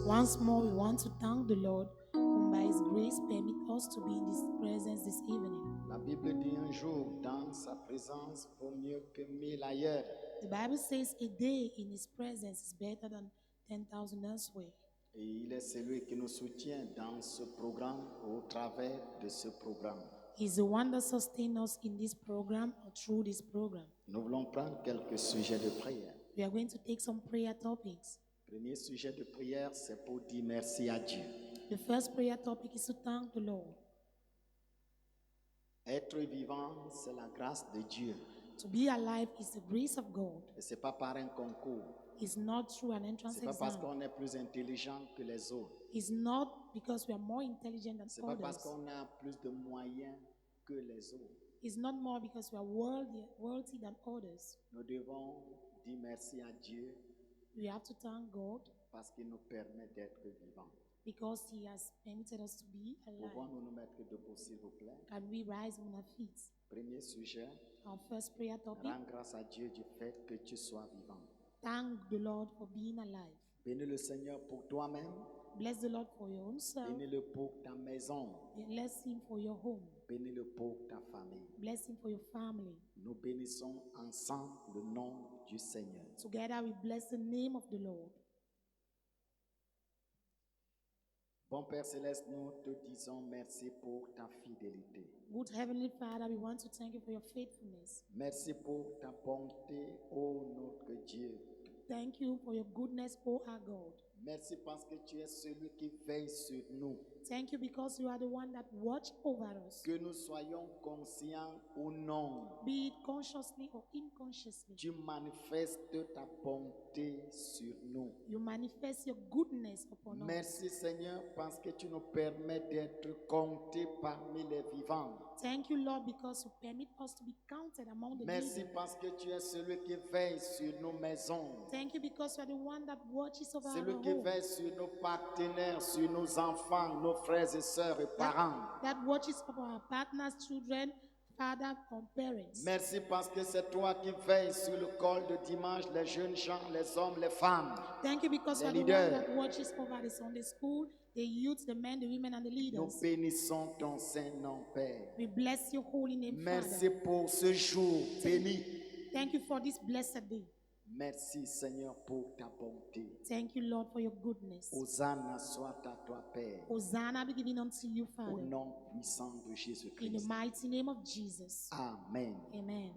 Once more, we want to thank the Lord, whom by His grace permit us to be in His presence this evening. La Bible dit un jour dans sa présence vaut mieux que 1000 ailleurs. The Bible says a day in His presence is better than 10,000 elsewhere. Et il est celui qui nous soutient dans ce programme, au travers de ce programme. He's the one that sustains us in this program or through this program. Nous voulons prendre quelques sujets de prière. We are going to take some prayer topics. Premier sujet de prière, c'est pour dire merci à Dieu. The first prayer topic is to thank the Lord. Être vivant, c'est la grâce de Dieu. To be alive is the grace of God. Et ce n'est pas par un concours. It's not through an Ce entrance n'est pas parce exam. qu'on est plus intelligent que les autres. It's not because we are more intelligent than Ce n'est pas parce others. qu'on a plus de moyens que les autres. It's not more because we are worldly than others. Nous devons dire merci à Dieu We have to thank God parce qu'il nous permet d'être vivants. because He has permitted us to be alive. Pouvons-nous nous mettre debout, s'il vous plaît? Can we rise on our feet? Premier sujet, Our first prayer topic. rends grâce à Dieu du fait que tu sois vivant. Thank the Lord for being alive. Bénis le Seigneur pour toi-même, Bless the Lord for your own self. bénis-le pour ta maison, Bless Him for your home. bénis-le pour ta famille. Bless Him for your family. Nous bénissons ensemble le nom du Seigneur. Together we bless the name of the Lord. Bon Père Céleste, nous te disons merci pour ta fidélité. Good Heavenly Father, we want to thank You for Your faithfulness. Merci pour ta bonté, ô notre Dieu. Thank You for Your goodness, O our God. Merci parce que tu es celui qui veille sur nous. Thank You because You are the one that watch over us. Que nous soyons conscients ou non, Be it consciously or unconsciously. tu manifestes ta bonté sur nous. You manifest Your goodness upon us. Merci Seigneur parce que tu nous permets d'être comptés parmi les vivants. Thank You, Lord, because You permit us to be counted among the Merci living. parce que tu es celui qui veille sur nos maisons. Thank You because You are the one that watches over Celui our qui home. veille sur nos partenaires, sur nos enfants, nos frères et sœurs et parents. That watches over our partners, children, father, or parents. Merci parce que c'est toi qui veilles sur le col de dimanche, les jeunes gens, les hommes, les femmes. Thank You because You are Les the one leaders. that watches over the Sunday school, the youth, the men, the women, and the Nous leaders. bénissons ton Saint-Nom, Père. We bless Your holy name, Merci Father. pour ce jour béni. Thank You for this blessed day. Merci Seigneur pour ta bonté. Thank You, Lord, for Your goodness. Hosanna soit à toi, Père. Hosanna be given unto You, Au Father. nom puissant de In the Jésus-Christ. mighty name of Jesus. Amen. Amen.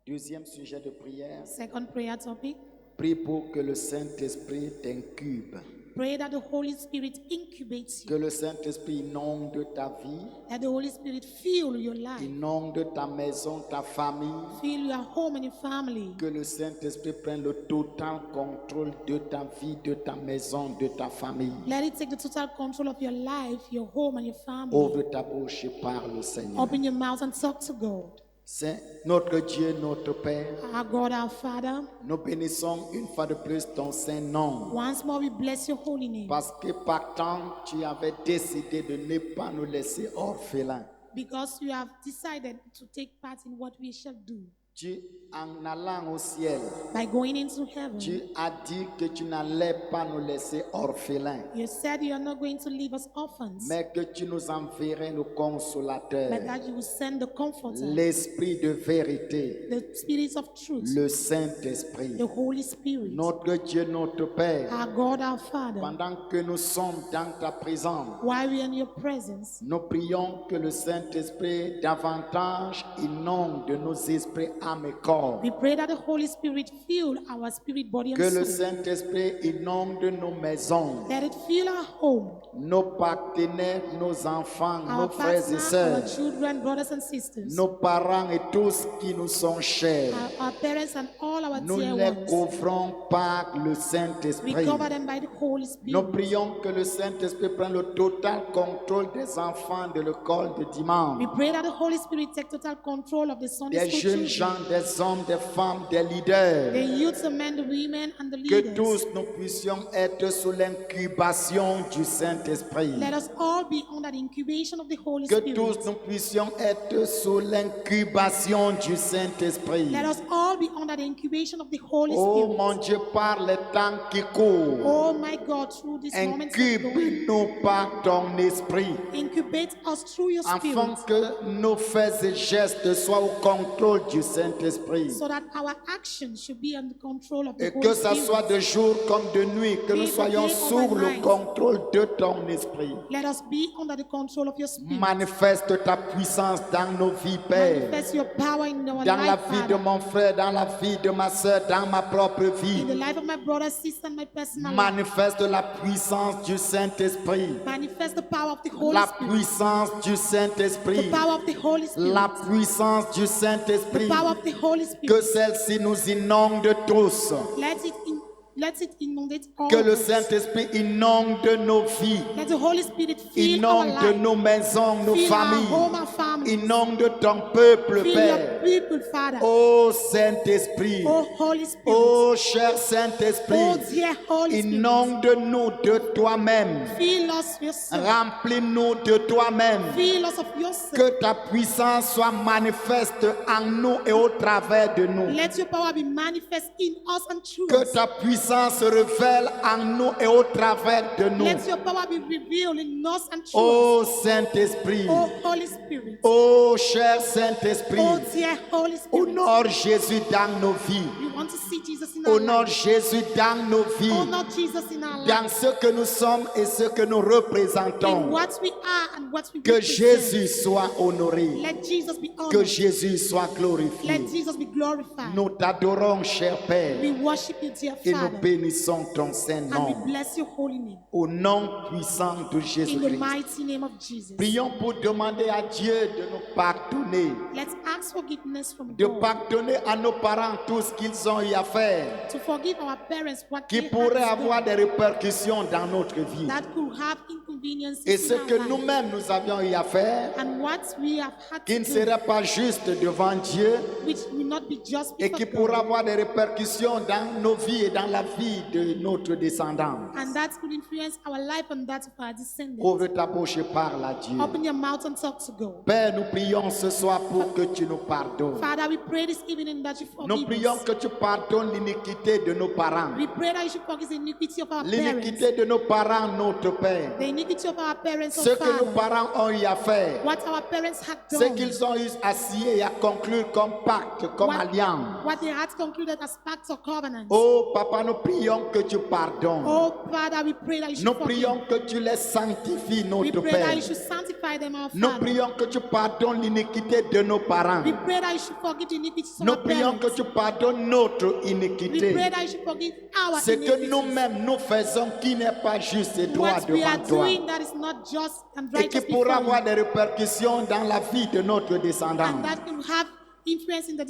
Deuxième sujet de prière. Second prayer topic. Prie pour que le Saint-Esprit t'incube. Pray that the Holy Spirit incubates Que you. le Saint-Esprit inonde ta vie, That the Holy Spirit fill your life. inonde ta maison, ta famille. Fill your home and your family. Que le Saint-Esprit prenne le total contrôle de ta vie, de ta maison, de ta famille. Let it take the total control of your life, your home, and your family. Ouvre ta bouche et parle au Seigneur. Open your mouth and talk to God. C'est notre Dieu, notre Père. Our God, our Father, Nous bénissons une fois de plus ton Saint-Nom. once more we bless your holy name. Parce que partant, tu avais décidé de ne pas nous laisser orphelins. Because you have decided to take part in what we shall do. Tu, en allant au ciel, By going into heaven, tu as dit que tu n'allais pas nous laisser orphelins, you said you are not going to leave us orphans, mais que tu nous enverrais le consolateur, but that you will send the Comforter, l'Esprit de vérité, the Spirit of truth, le Saint-Esprit. the Holy Spirit. Notre Dieu, notre Père, Our God, our Father, pendant que nous sommes dans ta présence, while we are in your presence, nous prions que le Saint-Esprit davantage inonde nos esprits, âmes et corps. we pray that the Holy Spirit fill our spirit, body, Que and le soul. Saint-Esprit inonde nos maisons, Let it fill our home, nos partenaires, nos enfants, our nos frères et partners, our sœurs, children, brothers and sisters, nos parents et tous qui nous sont chers. our parents and all our Nous dear les ones. couvrons par le We Saint-Esprit. cover them by the Holy Nous Spirit. prions que le Saint-Esprit prenne le total contrôle des enfants de l'école de We dimanche, pray that the Holy Spirit take total control of the Sunday des school jeunes children, dirigeants, des hommes, des femmes, des leaders. the youths, the men, the women, and the Que leaders. tous nous puissions être sous l'incubation du Saint-Esprit. Let us all be under the incubation of the Holy Que Spirit. tous nous puissions être sous l'incubation du Saint-Esprit. Let us all be under the incubation of the Holy Oh Spirit. mon Dieu, par le temps qui court, Oh my God, through this moment, incube-nous par ton esprit, incubate us through your spirit, afin que nos faits et gestes soient au contrôle du Saint-Esprit. so that our actions should be under control of the Et Holy que ça Spirit. soit de jour comme de nuit, que nous Be it soyons day or sous le night. contrôle de ton esprit. Let us be under the control of your spirit. Manifeste ta puissance dans nos vies, Père. Manifest your power in our Dans la life, vie de Father. mon frère, dans la vie de ma soeur, dans ma propre In vie. the life of my brother, sister, and my personal life. Manifeste la puissance du Saint-Esprit. Manifest the power of the Holy La Spirit. puissance du The Saint-Esprit. power of the Holy Spirit. La puissance du The Saint-Esprit. power of the Holy Que Spirit. celle-ci nous inonde tous. Let it inundate all Que le of us. Saint-Esprit inonde nos vies. Let the Holy Spirit fill our Inonde life. nos maisons, nos Fill our familles. home, our family. Inonde ton peuple, Fill Père. your people, Father. Ô Saint-Esprit. Oh, Holy Spirit. Ô cher Oh, Saint-Esprit. dear Holy Spirit. Inonde-nous de toi-même. Fill us yourself. Remplis-nous de toi-même. Fill us of yourself. Que ta puissance soit manifeste en nous et au travers de nous. Let your power be manifest in us and through Que us. ta puissance se révèle en nous et au travers de nous. Let your power be revealed in us and through Ô us. Saint-Esprit. Oh, Holy Spirit. Ô cher Saint-Esprit. Oh, dear Holy Spirit. Honore Jésus dans nos vies. We want to see Jesus in our Honore lives. Jésus dans nos vies. Honor Jesus in our Dans lives. ce que nous sommes et ce que nous In représentons. what we are and what we Que represent. Jésus soit honoré. Let Jesus be Que honored. Jésus soit glorifié. Let Jesus be glorified. Nous t'adorons, cher Père, We worship you, dear et nous Father. bénissons ton saint And nom. we bless your holy name. Au nom puissant de In the Jésus-Christ. mighty name of Jesus. Prions pour demander à Dieu de nous pardonner. Let's ask forgiveness from De God. pardonner à nos parents tout ce qu'ils ont eu à faire. To forgive our parents what Qui they pourrait had avoir done des répercussions dans notre vie. that could have inconveniences Et ce in our que life. nous-mêmes nous avions eu à faire. And what we have had Qui to ne do, serait pas juste devant Dieu. which will not be just Et before qui God. pourra avoir des répercussions dans nos vies et dans la vie de notre descendance. And that could influence our life and that of our descendants. Ouvre ta bouche et parle à Dieu. Open your mouth and talk to God. Père, nous prions ce soir pour que tu nous pardonnes. Father, we pray this evening that you Nous forgive prions us. que tu pardonnes l'iniquité de nos parents. We pray that you should forgive the iniquity of our parents. L'iniquité de nos parents, notre Père. The iniquity of our parents, Ce oh que nos Father. parents ont eu à faire. What our parents had Ce done. qu'ils ont eu à scier et à conclure comme pacte, comme alliance. What they had concluded as pacts or covenants. Oh, Papa, nous prions que tu pardonnes. Oh Father, we pray that you should Nous forgive. prions que tu les sanctifies, We notre pray that Père. you should sanctify them, our Nous Father. prions que tu pardonnes l'iniquité de nos parents. We pray that you should forgive the iniquities of Nous our prions que parents. tu pardonnes notre We iniquité. pray that you should forgive our Ce que iniquities. nous-mêmes nous faisons qui n'est pas juste et droit What we are devant toi. doing that is not just and Et qui righteous before pourra avoir you. des répercussions dans la vie de notre And descendance. that can have influence in the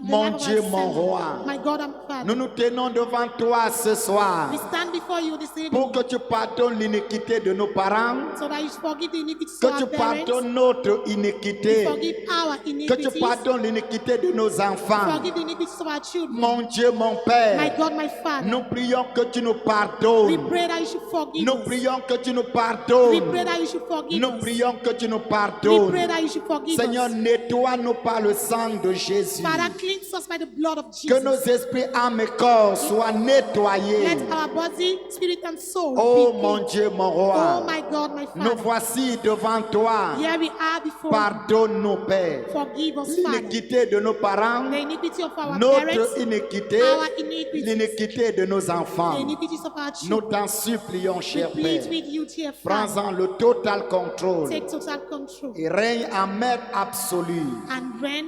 Mon life of Dieu, our mon descendants. roi. My God and Father. Nous nous tenons devant toi ce soir We stand before you this evening pour que tu pardonnes l'iniquité de nos parents, so that you forgive the iniquities que of tu our parents. pardonnes notre iniquité, Forgive our que iniquities. tu pardonnes l'iniquité de nos enfants. Forgive the iniquities of our children. Mon Dieu, mon My Père, God, my Father. nous prions que tu nous We pardonnes. pray that you should forgive Nous us. prions que tu nous We pardonnes. pray that you should forgive Nous us. prions que tu nous We pardonnes. pray that you should forgive Seigneur, us. nettoie-nous par le sang de Jésus. Father, cleanse us by the blood of Que nos Jesus. esprits, âmes et corps soient nettoyés. Let our body, spirit, and soul Oh be mon clean. Dieu, mon Oh roi, my God, my nous Father. voici devant toi. Here we are before you. Pardonne-nous, Père. Forgive us, Father. L'iniquité de nos parents, The iniquity of our notre parents, iniquité, our iniquities, l'iniquité de nos the enfants. iniquities of our Nous children. t'en supplions, We cher plead Père. with you, dear Father. Prends-en le total contrôle Take total control et règne en maître absolu. and reign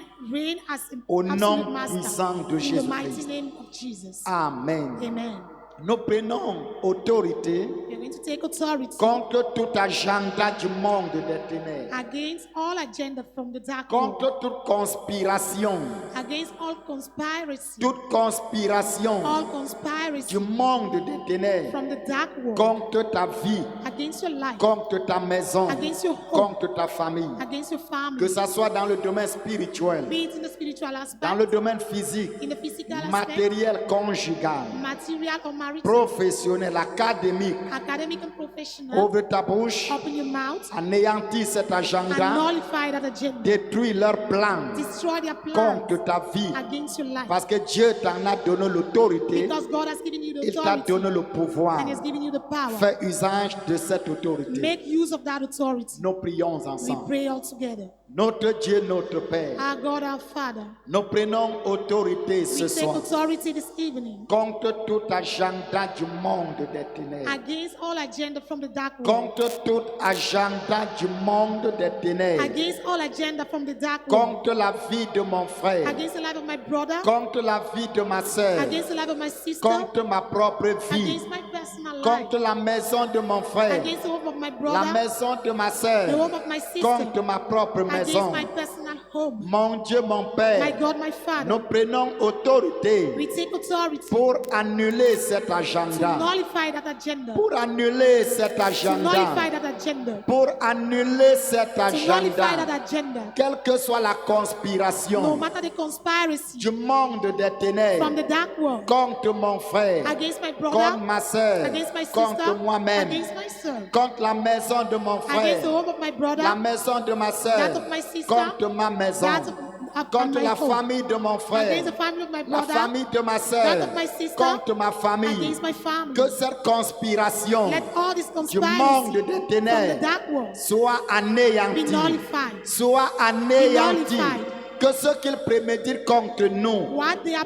as an Au nom absolute master puissant de in the Jésus-Christ. mighty name of Jesus. Amen. Amen. Nous prenons autorité We are going to take authority contre tout agenda du monde des ténèbres, against all agenda from the dark world, contre toute conspiration, against all conspiracy, toute conspiration all du conspiracy monde des ténèbres from the dark world, contre ta vie, against against your life, contre ta maison, against your home, contre ta famille. against your family, Que ça soit dans le domaine spirituel, be it in the spiritual dans aspect, le domaine physique, in the physical aspect, matériel, conjugal, material or marital, professionnel, académique. academic and professional. Ouvre ta bouche, Open your mouth anéantis cet and agenda, nullify that agenda. détruis leurs plans Destroy their plans contre ta vie. against your life. Parce que Dieu t'en a donné l'autorité, Because God has given you the il t'a authority donné le pouvoir. and has given you the power. Fais usage de cette autorité. Make use of that authority. Nous prions We ensemble. pray all together. Notre Dieu, notre Père, Our God, our Father, nous prenons autorité we ce take soir authority this evening contre tout agenda du monde des ténèbres. against all agenda from the dark world, Contre tout agenda du monde des ténèbres. against all agenda from the dark world, Contre la vie de mon frère. against the life of my brother, Contre la vie de ma sœur. against the life of my sister, Contre ma propre vie. against my personal life, Contre la maison de mon frère. against the home of my La brother, maison de ma the sœur. home of my sister, Contre ma propre against maison. my personal home. Mon Dieu, mon My Père, God, my Father, nous prenons autorité we take authority pour annuler cet to agenda. nullify that agenda, Pour annuler cet to nullify agenda. that agenda, Pour annuler cet to nullify that agenda. agenda. Quelle que soit la No conspiration matter the conspiracy du monde des from ténèbres the dark world contre mon frère, against my contre brother, ma sœur, against my contre sister, moi-même, against my son, contre la maison de mon against frère, the home of my brother, la maison de ma sœur, that of my sister, contre ma maison, that of contre my la home, famille de mon frère, against the family of my la brother, famille de ma that sœur, of my sister, contre ma famille. against my family. Que cette conspiration Let all this du monde conspiracy des from the ténèbres dark world soit be anéantie, nullified. soit anéantie. nullified. Que ce qu'ils préméditent contre nous What they are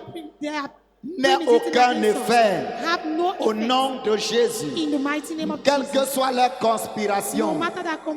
n'ait premeditating aucun against us effet have no au effect nom de Jésus. in the mighty name of Quelle que Jesus. soit leur No conspiration, matter their quel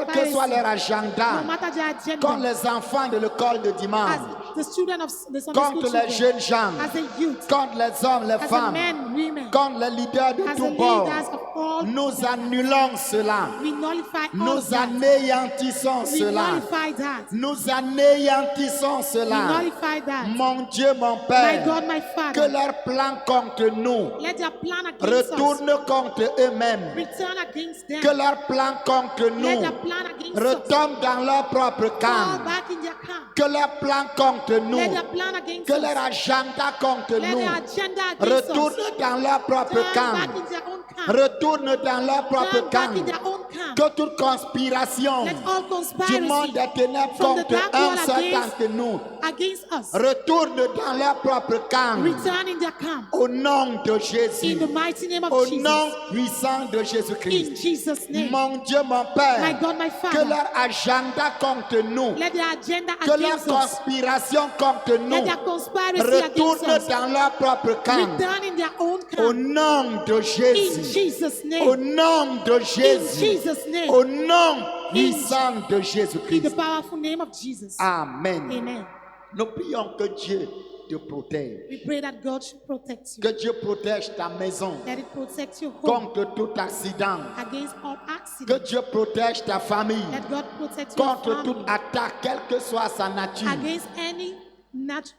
que conspiracy, soit leur no agenda, matter their comme agenda, les enfants de l'école de dimanche, as the children of the Sunday school contre les children, jeunes gens, as a youth, contre les hommes, les as a femmes, men, women, contre les leaders de as tous a bords, leaders of all, nous annulons cela. we nullify all Nous that. anéantissons We cela. nullify that. Nous anéantissons We cela. nullify that. Mon Dieu, mon My Père, God, my que Father, leur plan contre nous let their plan against us retourne contre eux-mêmes. return against them. Que leur plan contre Let nous their plan against us retombe dans leur propre fall camp. back in their camp. Que leur plan contre nous, Let their plan against que us, leur agenda contre let nous their agenda against retourne us dans leur propre turn back camp. in their own camp. Retourne dans leur propre Turn back in camp. their own camp. Que toute conspiration Let all du monde conspiracy des ténèbres from the contre dark un world seul against- d'entre nous against us retourne dans leur propre camp. return in their camp. Au nom de In Jésus. the mighty name of Au Jesus. nom puissant de In Jésus-Christ. Jesus' name. Mon Dieu, mon My Père, God, my que Father, leur agenda contre nous, let their agenda que leur against us, conspiration contre let nous their conspiracy retourne against us dans leur propre camp. return in their own Au camp. nom de In Jésus. Jesus' Au name. nom de In Jésus. Jesus' name. Au nom puissant de In the Jésus-Christ. powerful name of Jesus. Amen. Amen. Nous prions que Dieu te protège. We pray that God should protect you. Que Dieu protège ta maison That it protects your home contre tout accident. against all Que accidents. Dieu protège ta famille That God protects your contre toute family attaque, quelle que soit sa nature. against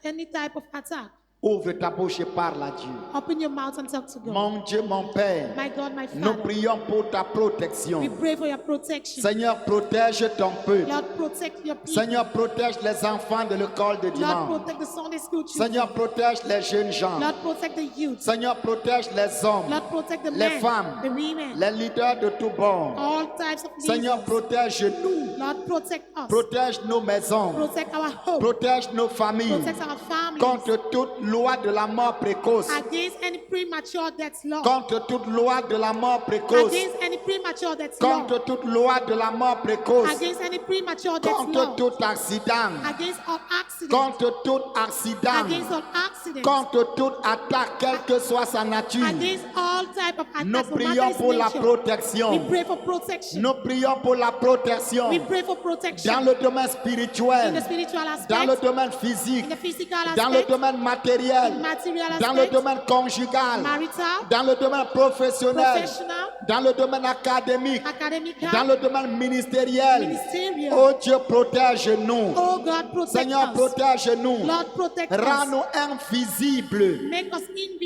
any type of attack. Ouvre ta bouche et parle à Dieu. Open your mouth and talk to God. Mon Dieu, mon Père, My God, my nous Father, prions pour ta protection. we pray for your protection. Seigneur, protège ton peuple. Lord, protect your people. Seigneur, protège les enfants de l'école de Lord, dimanche. protect the Sunday school children. Seigneur, protège les jeunes gens. Lord, protect the youth. Seigneur, protège les hommes, Lord, protect the les men, femmes, the women, les leaders de tous bords. all types of Seigneur, leaders. protège-nous. Lord, protect us. Protège nos maisons. Protect our home. Protège nos familles Protect our families contre toute loi de la mort précoce. against any premature death law. Contre toute loi de la mort précoce. Against any premature death law. Contre toute loi de la mort précoce. Against any premature death Contre law. tout accident. Against all accidents. Contre tout accident. Against all accidents. Contre toute attaque, quelle que soit sa nature. Against all type of Nous attacks, no matter prions its pour la nature. protection. We pray for protection. Nous prions pour la protection We pray for protection dans le domaine in the spirituel, spiritual dans le aspect, domaine physique, in the physical dans dans le aspect, domaine matériel, in material dans le aspect, domaine conjugal, marital, dans le domaine professionnel, professional, dans le domaine académique, academical, dans le domaine ministériel. ministerial. Oh Dieu, protège-nous. Oh God, protect Seigneur, us. protège-nous. Lord, protect us. Rends-nous invisibles Make us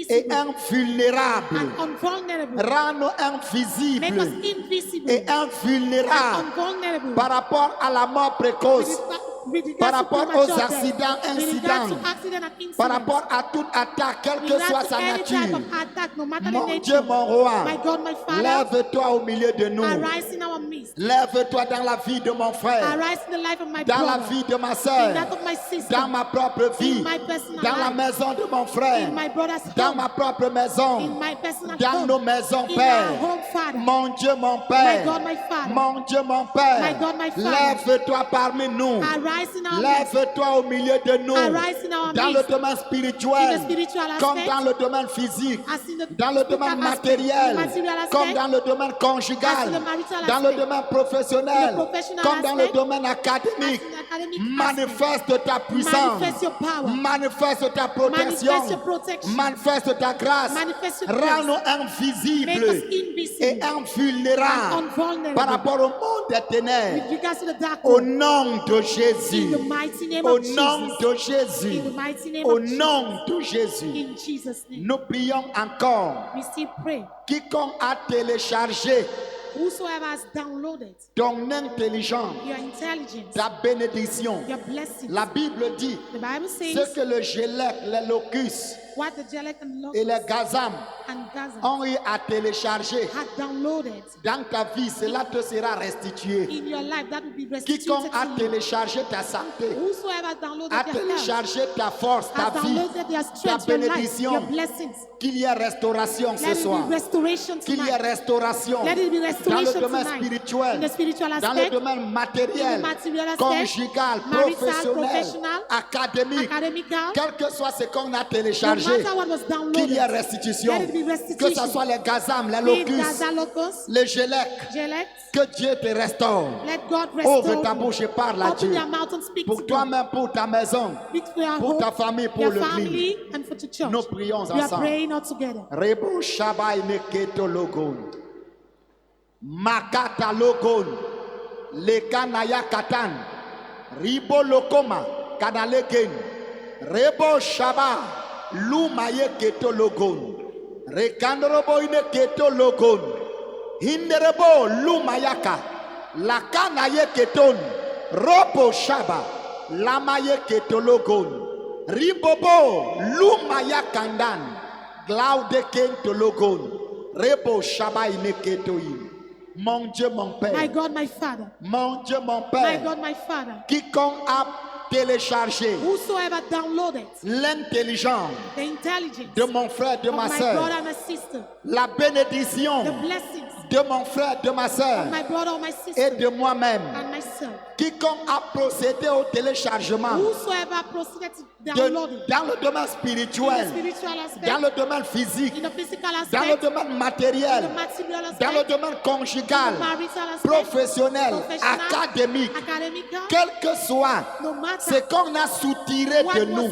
et invisible invulnérables. and unvulnerable. Rends-nous Make invisibles us invisible et and invulnérables unvulnerable. par rapport à la mort précoce, With regards par to rapport premature aux death, accidents, with regards to incidents, accident and incidents, par rapport à toute attaque, quelle with que regards soit to sa any type nature. of attack, no matter the Mon Dieu, nature. mon roi, My God, my Father, lève-toi au milieu de nous. arise in our midst. Lève-toi dans la vie de mon frère, Arise in the life of my dans la brother, vie de ma in soeur, that of my sister, dans ma propre vie, in my personal dans la life, maison de mon frère, in my brother's dans home, ma propre in maison, my personal dans home, nos maisons, in Père. our home, Father. Mon Dieu, mon My Père, God, my Father, mon Dieu, mon Père, My God, my Father. lève-toi parmi nous. arise in our midst, Lève-toi au milieu de nous, Arise in our dans le midst. domaine In spirituel, the spiritual comme aspect, dans le domaine physique, as in the dans le domaine physical aspect, in matériel, the material aspect, comme dans le domaine as conjugal, in the marital dans le aspect, domaine professionnel, in the professional comme dans le aspect, domaine as académique. in the academic Manifeste ta puissance, Manifest your power. manifeste ta protection, Manifest your protection. manifeste ta grâce, Manifest your grace. rends-nous Make us invisibles invisible et invulnérables and unvulnerable par rapport au monde des ténèbres. with regards to the dark Au world. nom de In Jésus, the mighty name au of nom Jesus. de Jésus, In the mighty name au of Jesus. nom de Jésus, In Jesus' name. nous prions encore. We still pray. Quiconque a téléchargé Whosoever has downloaded ton intelligence, your intelligence, ta bénédiction, your blessings, la Bible dit the Bible ce says que le gélec, les locus what the Jelek and et les Locust gazam and Gaza ont eu à télécharger had downloaded dans ta vie, cela te sera restitué. in your life, that will be restituted Quiconque a to you. téléchargé ta santé, Whosoever downloaded a your health, téléchargé ta force, ta has vie, downloaded their ta strength, your life, your bénédiction, blessings. qu'il y ait restauration ce Let it soir. be restoration Qu'il y ait tonight. restauration Let it be dans le restoration domaine tonight. spirituel, In the spiritual dans le aspect, domaine matériel, in the material aspect, conjugal, marital, professionnel, professional, académique, academical, quel que soit ce qu'on a no téléchargé, matter what was qu'il y ait downloaded, restitution, let it be que ce restitution. soit les gazam, les Be it locus, Gaza, Locust, les gélec, Jelek, que Dieu te restaure. let God Ouvre restore ta you. bouche et parle à Open Dieu. your mouth and speak Pour to God. toi-même, pour ta maison, Speak for your pour home, ta famille, pour your l'église. family, and for the church. Nous prions We are ensemble. praying all together. Rebo Shabai Neketo Logon. Makata Logon. Lekanaya Katan. Ribo Lokoma. Kanalegen. Rebo Shaba. Lumaye Keto Logon. Rekandrobo Keto Logon. Hinderebo Lumayaka. Lakanaye Keton. Robo Shaba. Lamaye Keto Logon. Ribobo Lumaya Kandan. Glaude Kento Logon. Rebo Shaba Ineketoim. Mon Dieu, mon My Père. God, my Father. Mon Dieu, mon My Père. God, my Father. Quiconque a téléchargé Whosoever downloaded l'intelligence the intelligence de mon frère, de of ma my soeur, brother and my sister, la bénédiction the blessings de mon frère, de ma soeur of my brother or my et sister de moi-même, and myself, quiconque a procédé au téléchargement whosoever proceeded to download it dans le domaine in the spirituel, spiritual aspect, dans le domaine physique, in the physical dans le aspect, domaine in matériel, the material dans le aspect, domaine conjugal, marital aspect, professionnel, professional, académique, academical, quel que soit no ce matter qu'on a soutiré what de was nous,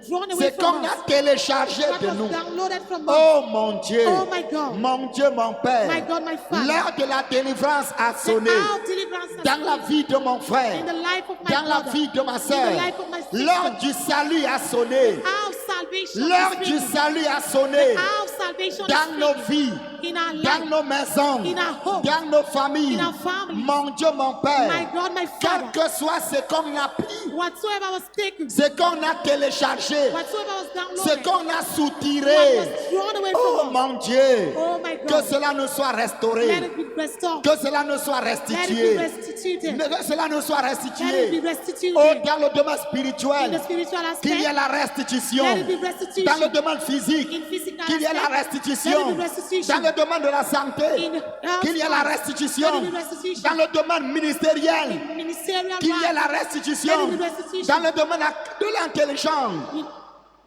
drawn ce away qu'on from a us, téléchargé what de was nous. downloaded from us. Oh mon Dieu, Oh my God. mon Dieu, mon Père, My God, my Father. l'heure de la délivrance a The sonné hour of deliverance has dans la come vie de mon in frère, the life of my dans la brother, vie de ma in soeur. the life of my sister. L'heure du salut a sonné. Hour of salvation L'heure is du speaking. salut a sonné Hour of salvation dans is nos speaking. vies, In our dans life, nos maisons, in our homes, dans nos familles. in our families. Mon Dieu, mon Père, My God, my quel Father, que soit ce qu'on a pris, whatsoever was taken, ce qu'on a téléchargé, whatsoever was ce downloaded, qu'on a what soutiré, was drawn away oh from us, mon Dieu, oh my que God, cela nous soit let restauré, it be restored, que cela nous soit let it be restitué, restituted, que cela nous soit let it be restitué. restituted Oh, dans le domaine in the spirituel, spiritual qu'il y ait aspect, la restitution. let it be restitution Dans le domaine physique, in physical qu'il y ait la aspect, restitution. let it be restitution Dans le domaine de la santé, in health qu'il y ait la wise, restitution. let it be restitution Dans le domaine ministériel, in ministerial qu'il y ait wise, la restitution. let it be restitution Dans le domaine de l'intelligence,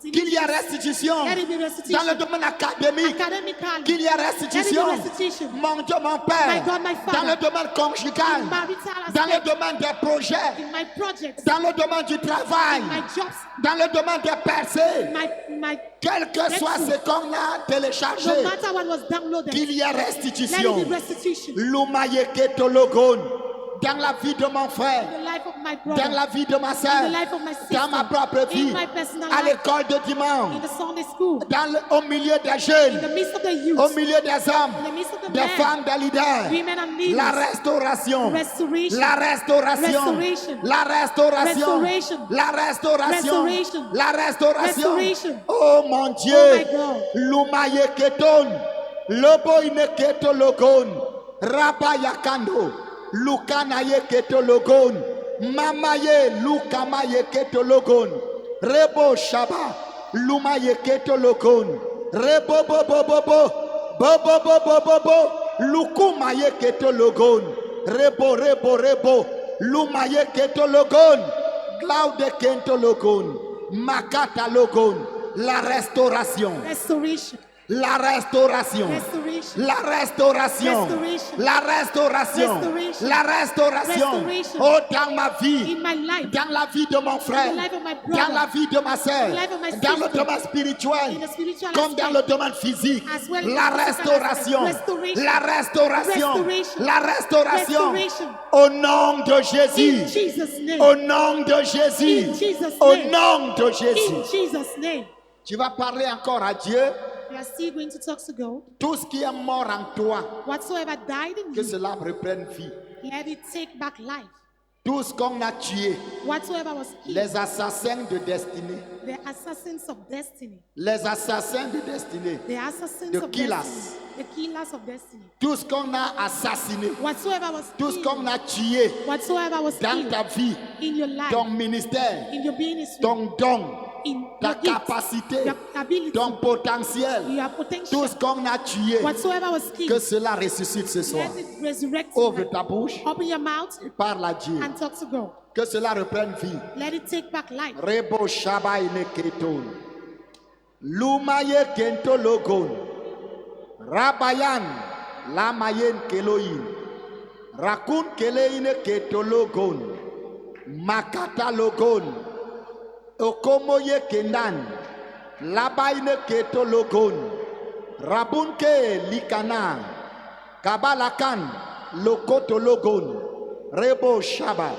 Qu'il y ait restitution. Let it be restitution. Dans le domaine académique, Academically. qu'il y ait Let it restitution. be restitution. Mon Dieu, mon Père. My God, my Father. Dans le domaine conjugal. In marital Dans le aspect. domaine des projets. In my projects. Dans le domaine du travail. In my jobs. Dans le domaine des percées. My Quel que soit ce qu'on a téléchargé. no matter what was downloaded. Qu'il y ait Let restitution. it be restitution. Lumayeketologon. Dans la vie de mon frère. In the life of my Dans brother. la vie de ma In the soeur. life of my sister. Dans ma propre vie. In my personal À life. l'école de dimanche. In the Sunday school. Au milieu des In jeunes. the midst of the youth. Au milieu des hommes. In the midst of the Des men. femmes, des leaders. Women and leaders. La restauration. Restoration. La restauration. Restoration. La restauration. Restoration. La restauration. Restoration. La restauration. Restoration. Oh mon Dieu. Oh my God. Lumayeketon. Loboineketo logon. Rabayakando. Lukanayeketo logon. Mamaye lukamayeketo logon. Rebo shaba. Lumayeketo logon. Rebo bo bo bo bo. Bobo bobo bobo. Lukumayeketo logon. Rebo rebo rebo. Lumayeketo logon. Glaude kento logon. Makata logon. La restauration. Restoration. La restauration. Restoration. La restauration. Restoration. La restauration. Restoration. La restauration. Restoration. Oh, dans ma vie. In my life. Dans la vie de mon frère. In the life of my Dans brother. la vie de ma soeur. In the life of my Dans le sister. domaine spirituel. In the spiritual Comme dans aspect. le domaine physique. As well as La the physical restauration. aspect. Restoration. La restauration. Restoration. La restauration. Restoration. Au nom de Jésus. In Jesus' name. Au nom de Jésus. In Jesus' Au name. nom de In Jésus. Jesus' name. Tu vas parler encore à Dieu. We are still going to talk to God. Tout ce qui est mort en toi, Whatsoever died in que you, cela reprenne vie. let it take back life. Tout ce qu'on a tué, Whatsoever was killed, les assassins de destinée, the assassins of destiny, les assassins de destinée, the assassins The of killers. destiny, the killers of destiny. tout ce qu'on a assassiné, Whatsoever was tout ce killed, qu'on a tué whatsoever was dans killed ta vie, in your life, ton ministère, in your ministry, ton don, in ta your gifts, capacité, your ability, ton potentiel, your tout potential, ce qu'on a tué, whatsoever was que killed, cela ressuscite ce soir. let it resurrect Ouvre tonight. ta bouche Open your mouth et parle à Dieu. and talk to God. Que cela reprenne vie. Let it take back life. Rebo shabai ne keton. Lumaye kento logon. Rabayan lamayen keloin. Rakun keleine keto logon. Makata logon. Okomoye kendan. Labaine keto logon. Rabunke likana. Kabalakan lokoto logon. Rebo shaba.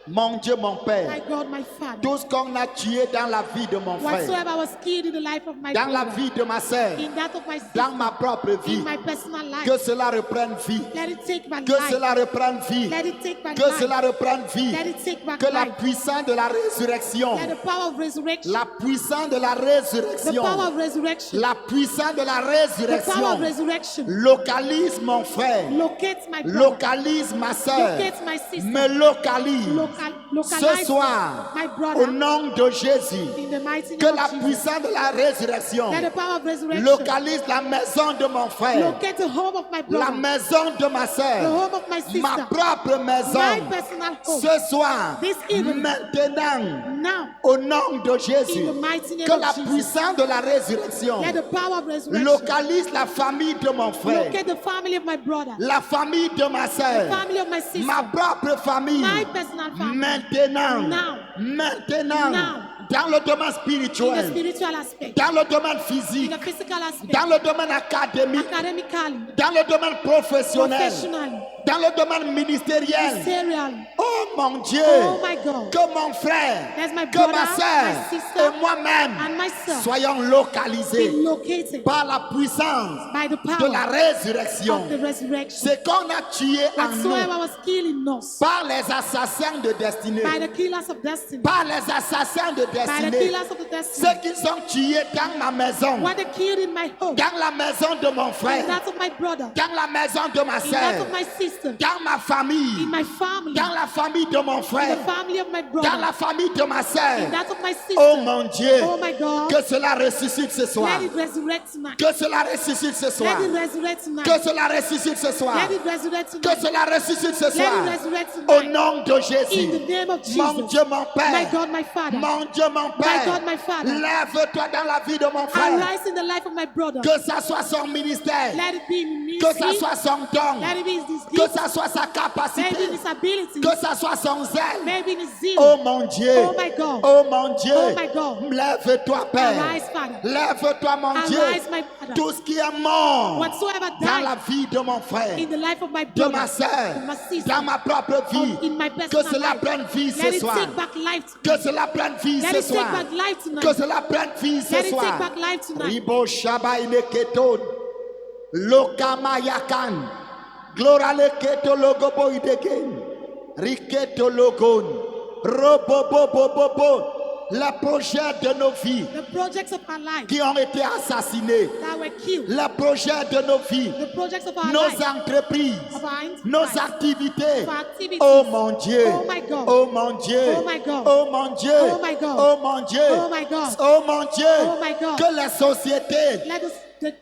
Mon Dieu, mon Père. My God, my Father. Tout ce qu'on a tué dans la vie de mon frère, Whatsoever was killed in the life of my dans la brother, vie de ma soeur, in that of my sister, dans ma propre vie, in my personal life, que cela reprenne vie. let it take back Que life. cela reprenne vie. Let it take back Que life. cela reprenne vie. Let it take back Que la life. puissance de la résurrection, Let the power of resurrection, la puissance de la the résurrection, power of resurrection, la puissance de la the power of résurrection resurrection, localise mon frère, locate my brother, localise ma soeur, locate my sister, me localise localize ce soir my au brother nom de Jésus. in the mighty Que name la of Jesus. puissance de la résurrection Let the power of resurrection localise la maison de mon frère, locate the home of my la brother, maison de ma the soeur, home of my ma sister, propre my maison. personal home. Ce soir, This evening, maintenant, now, au nom de in Jésus, the mighty name que of la Jesus, puissance de la résurrection let the power of resurrection localise la famille de mon frère, locate the family of my brother, la famille de ma the soeur, family of my sister, ma propre famille. my personal family. Maintenant, Now. maintenant, Now. dans le domaine In the spirituel, spiritual aspect, dans le domaine in physique, the physical aspect, dans le domaine académique, academically, dans le domaine professionnel, professionally, dans le domaine ministériel. ministerially. Oh mon Dieu, Oh my God. que mon frère, There's my que brother, ma soeur my sister, et moi-même and myself soyons be localisés located par la puissance by the de la power résurrection. of the resurrection. Ce qu'on a tué en Whatsoever nous was killing us par les assassins de destinée, by the killers of destiny, par les assassins de by the destinée, killers of the destiny, ceux qui sont tués dans ma maison, what they killed in my home, dans la maison de mon in frère, that of my brother, dans la maison de ma in that soeur, of my sister, dans ma famille, in my family, dans la famille de mon in frère, the family of my dans brother, la famille de ma in soeur. that of my sister. Oh mon Dieu, Oh my God, que cela ressuscite ce soir. let it resurrect tonight. Que cela ressuscite ce soir. Let it resurrect tonight. Que cela ressuscite ce soir. Let it resurrect Que tonight. cela ressuscite ce Let it soir. resurrect Au tonight. nom de In Jésus. the name of Mon Jesus. Dieu, mon My Père. God, my Father. Mon Dieu, mon My père, God, my Father. lève-toi dans la vie de mon frère. Arise in the life of my brother. Que ça soit son ministère, Let it be in que ça ministry. soit son don, Let it be in his que gifts. ça soit sa Maybe in capacité, his abilities. que ça soit son zèle. Maybe in his zeal. Oh mon Dieu, Oh my God. oh mon Dieu, Oh my God. lève-toi Père, Arise, Father. lève-toi mon Arise, Dieu, my Father. tout ce qui est mort Whatsoever dans la died vie de mon frère, in the life of my de brother, ma soeur, of my sister, dans ma propre vie, in my que personal cela life. prenne vie Let ce it soir, take back life que tonight. cela prenne vie Let ce it take soir, back life que tonight. cela prenne vie ce Let it take soir. back life tonight. Ribo Shaba Ineketon, Lokama Yakan, Glora Leketo Logobo Idegen, Riketo Logon, Robobobobobo, les projets de nos vies The projects of our life qui ont été assassinés, that were killed, les projets de nos vies, the projects of our nos life, entreprises, of our enterprise, nos activités. of our activities. Oh mon Dieu, Oh my God. oh mon Dieu, Oh my God. oh mon Dieu, Oh my God. oh mon Dieu, Oh my God. oh mon Dieu, Oh my God. que les sociétés Let us, the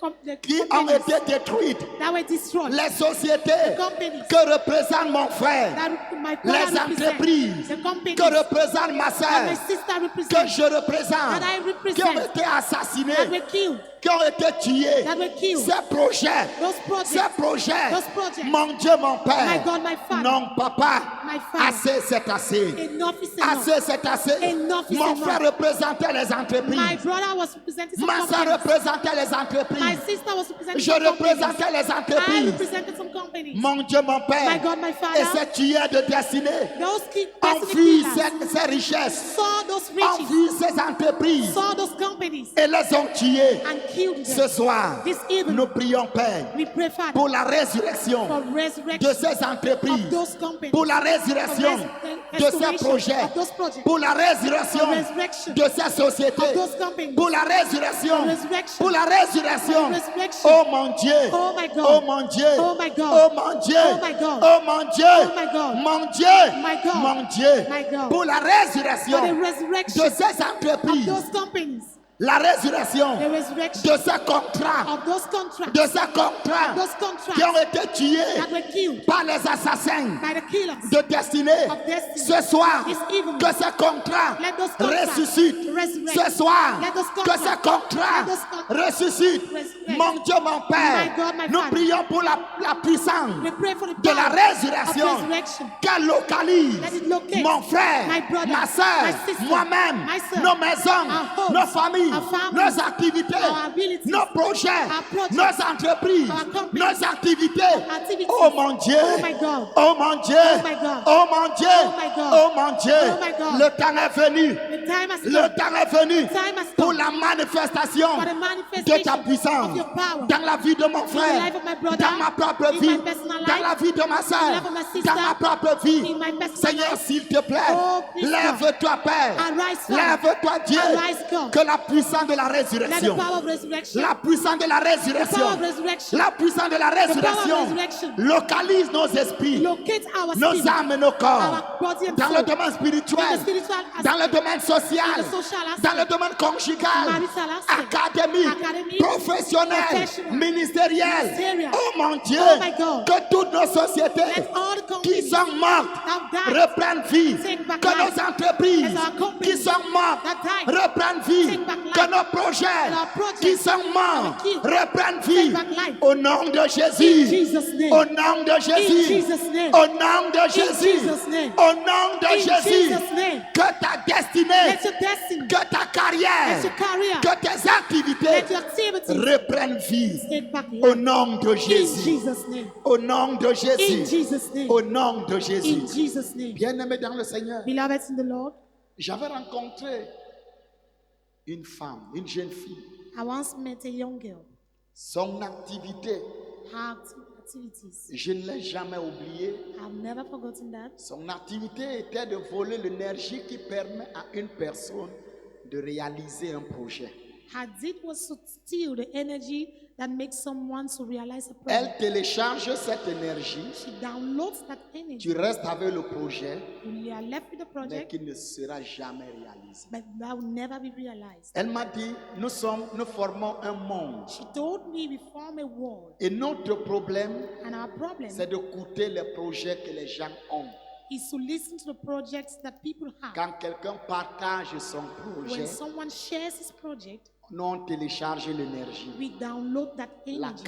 qui ont companies été détruites, that were destroyed, les sociétés the companies que représente mon frère, that my les brother represents, entreprises the companies que représente ma that soeur, my sister que represents, je représente, that I qui ont represent, été assassinés, that were killed, qui ont été tués, that were killed. ces projets, Those projects, ces projets, those projects. mon Dieu, mon Père, My God, my Father. non, papa, My Father. assez, c'est assez. Enough is enough. Assez, c'est assez. Enough is Mon enough. frère représentait les My entreprises. brother was representing some Ma soeur companies. représentait les My entreprises. sister was representing Je some companies. représentais les I entreprises. represented some companies. Mon Dieu, mon Père. My God, my Et Father. ces tueurs de destinée Those ont destiny vu killers ces richesses, saw those ont riches, vu ces entreprises saw those companies, et les ont tués. and killed Ce them. soir, This evening, nous prions, Père, we pray, Father, pour la résurrection for de resurrection ces entreprises, of those companies, pour la résurrection de ces restoration projets, of those projects, pour la résurrection for resurrection de ces sociétés, of those companies, pour la résurrection, for resurrection, pour la résurrection. for resurrection. Oh mon Dieu, Oh my God. oh mon Dieu, Oh my God. oh mon Dieu, Oh my God. oh mon Dieu, Oh my God. mon Dieu, My God. mon Dieu, My God. pour la for résurrection the de resurrection ces of entreprises, those companies, la résurrection the resurrection de ces contrats, of those contracts, de ces contrats those qui ont contracts été tués that were killed par les assassins by the killers. de destinée. Of destiny. Ce soir, This evening, que ces contrats let those contracts ressuscitent. resurrect. Ce soir, Let those que contracts- ces contrats let those contracts ressuscitent. resurrect. Mon Dieu, mon Père, My God, my nous Father. prions pour la puissance We pray for the de la power résurrection of resurrection. qu'elle localise Let it locate mon frère, my brother, ma soeur, my sister, moi-même, myself, nos maisons, our homes, nos familles, our families, nos activités, our abilities, nos projets, our projects, nos entreprises, our companies, nos activités. activities. Oh mon Dieu, Oh my God. oh mon Dieu, Oh my God. oh mon Dieu, Oh my God. oh mon Dieu, Oh my God. le temps est venu. The time has Le come temps est venu time has come pour la manifestation for the de manifestation ta puissance of your power dans la vie de mon in the frère, life of my brother, dans ma propre in vie, my personal dans life, la vie de ma in the soeur, life of my sister, dans ma propre vie. in my personal Seigneur, life. s'il te plaît, Oh, please, lève-toi, Père. Arise, Father. Lève-toi, Dieu. Arise, God. Que la puissance de la Let the résurrection, power of resurrection, la puissance de la the power résurrection, of resurrection, la puissance de la power of résurrection resurrection localise nos esprits, locate our nos spirit, âmes et nos corps our body and dans soul, le domaine in the spirituel, spiritual dans le aspect, domaine social, in the social aspect, dans le domaine conjugal, marital aspect, académique, academic, professionnel, professional, ministériel. ministerial. Oh mon Dieu, Oh my God. que toutes nos sociétés Let all the qui companies sont mortes that died reprennent vie, take back que life. nos entreprises Let our companies qui sont mortes that died reprennent vie, take back life. que nos projets Let our projects qui sont morts that were killed reprennent vie. take back life. Au nom de In Jésus, Jesus' name. au nom de In Jésus, Jesus' name. au nom de Jésus, Jesus' name. au nom de In Jésus, Jesus' name. que ta destinée, Let your destiny, que ta carrière, let your career, que tes activités let your activities reprennent vie. take back Au life. nom de In Jésus, Jesus' name. au nom de In Jésus, Jesus' name. au nom de In Jésus. Jesus' name. Bien-aimé dans le Seigneur, Beloved in the Lord, j'avais rencontré une femme, une jeune fille. I once met a young girl. Son activité, Her activities. je ne l'ai jamais oubliée. I've never forgotten that. Son activité était de voler l'énergie qui permet à une personne de réaliser un projet. Her deed was to steal the energy that makes someone to realize a Elle project. télécharge cette énergie, She downloads that energy. tu restes avec le projet, You are left with the mais project, qui ne sera jamais réalisé. but that will never be realized. Elle m'a dit, nous formons un monde. She told me we form a world, Et notre problème, and our problem c'est de coûter les projets que les gens ont. is to listen to the projects that people have. Quand quelqu'un partage son projet, When someone shares his project, nous on télécharge l'énergie. we download that energy.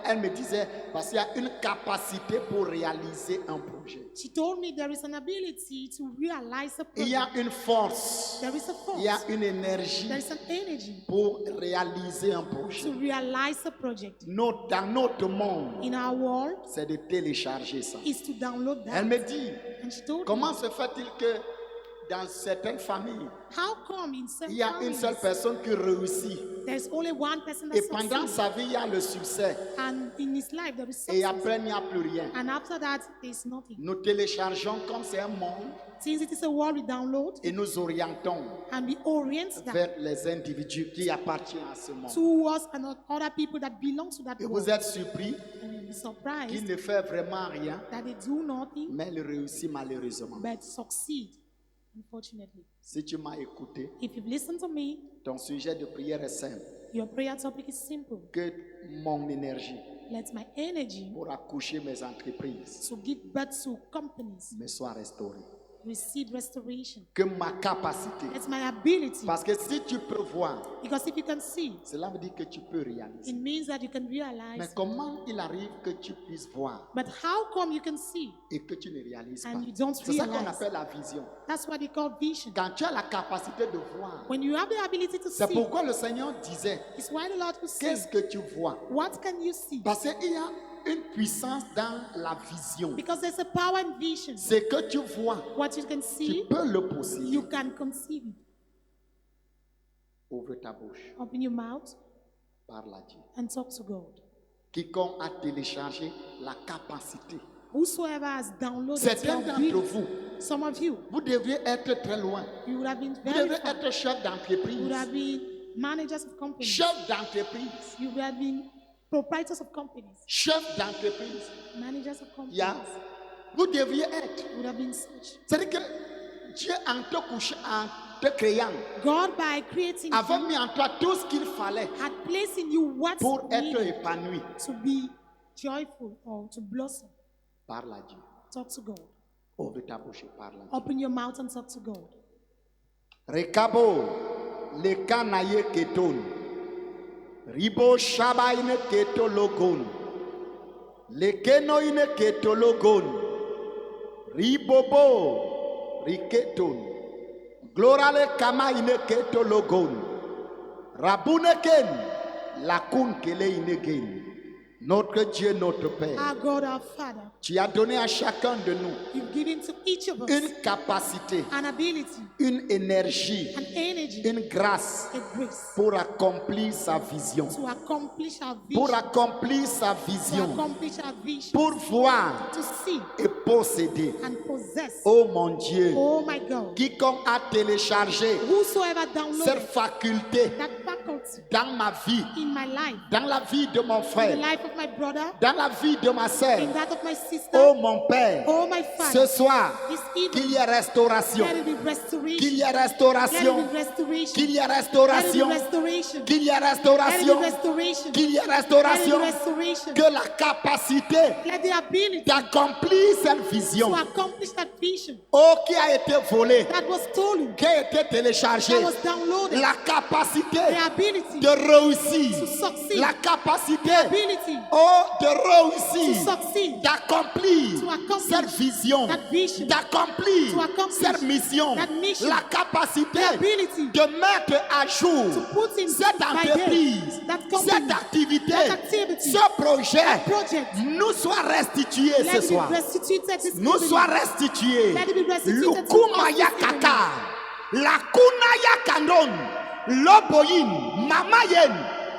Elle me disait, parce qu'il y a une capacité pour réaliser un projet. She told me there is an ability to realize a Il y a project. une force, There is a il y a force. une énergie There is an energy pour réaliser un to projet. realize a project. Dans notre monde, In our world, c'est de télécharger ça. is to download Elle that. me dit, And she told me, comment se fait-il que dans certaines familles, how come in some il y a une seule families, personne qui réussit there's only one person et that pendant succeeds, sa vie, il y a le succès and in his life there is et success, après, il n'y a plus rien. and after that there's nothing. Nous téléchargeons comme c'est un monde Since it is a world, we download et nous orientons and we orient that vers les individus qui appartiennent à ce monde. towards and other people that belong to that Et world. vous êtes surpris And you'll be qu'il surprised ne fait vraiment rien, that they do nothing mais il réussit malheureusement. but succeed, unfortunately. Si tu m'as écouté, If you've listened to me, ton sujet de prière est simple. your prayer topic is simple. Que mon énergie Let my energy pour accoucher mes entreprises to give birth to companies me soit restaurée. receive restoration. Que ma capacité. Let my ability, Parce que si tu peux voir, because if you can see, cela veut dire que tu peux réaliser. it means that you can Mais realize. comment il arrive que tu puisses voir But how come you can see et que tu ne réalises pas? and you don't C'est ça qu'on realize? appelle la vision. That's what they call vision. Quand tu as la capacité de voir, When you have the ability to c'est see, pourquoi le Seigneur disait, it's why the Lord will say, qu'est-ce que tu vois? what can you see? Parce qu'il y a une puissance dans la vision. Because there's a power in vision. Ce que tu vois, What you can tu see, peux le posséder. you can conceive it. Ouvre ta bouche, Open your mouth parle à Dieu. and talk to God. Quiconque a téléchargé la capacité. Whosoever has downloaded Certains your d'entre ability, vous, some of you, vous devriez être très loin. you would have been Vous very devez far. être chef You would d'entreprise. have been managers of companies. Chef d'entreprise. You would have been proprietors of companies. Chef d'entreprise. Managers of companies. Yeah. Vous devriez être. You would have been such. C'est-à-dire que Dieu, en te couchant, en te créant, God, by creating avait you, mis en toi tout ce qu'il fallait had placed in you what's pour être needed épanoui. to be joyful or to blossom. Parle à Dieu. Talk to God. Ouvre ta bouche et parle à Dieu. Open your mouth and talk to God. Rekabo, le kanaye keton. Ribo shaba ine keto logon. Le keno ine keto logon. Ribobo, riketon. Glorale kama ine keto logon. Rabune ken, lakun kele ine gen. Notre Dieu, notre Père, Our God, our Father, tu as donné à chacun de nous you've given to each of us une capacité, an ability, une énergie, an energy, une grâce a grace pour accomplir sa vision. to accomplish our Pour vision, accomplir sa to vision. accomplish our vision, Pour voir to see et posséder. and possess. Oh mon Dieu, Oh my God, quiconque a téléchargé whosoever cette downloaded faculté that faculty dans ma vie, in my life, dans la vie de mon in the frère, life of my brother, dans la vie de ma sœur, in that of my sister, oh mon Père, oh my ce Father, soir, this qu'il evening, y ait restauration, let it be restoration, qu'il y ait let it restauration, be restoration, qu'il y ait let it be restauration, restoration, qu'il y ait let it be restauration, restoration, qu'il y ait let it be restauration, restoration, que la capacité let the ability d'accomplir cette vision, to accomplish that vision oh, qui a été volée, that was stolen, qui a été téléchargée, that was downloaded, la capacité the ability de réussir, to succeed, la capacité, ability oh, de to réussir, succeed, d'accomplir to accomplish cette vision, that vision, d'accomplir to accomplish cette mission, that mission, la capacité the ability de mettre à jour to put in cette by day entreprise, that company, cette activité, that activity, ce projet project, nous soit restitué let ce it be soir. restituted this Nous evening. soit restitué. Let it be restituted to us Lukumaya this evening. kaka, la kunaya kanon, loboyin, mamayen,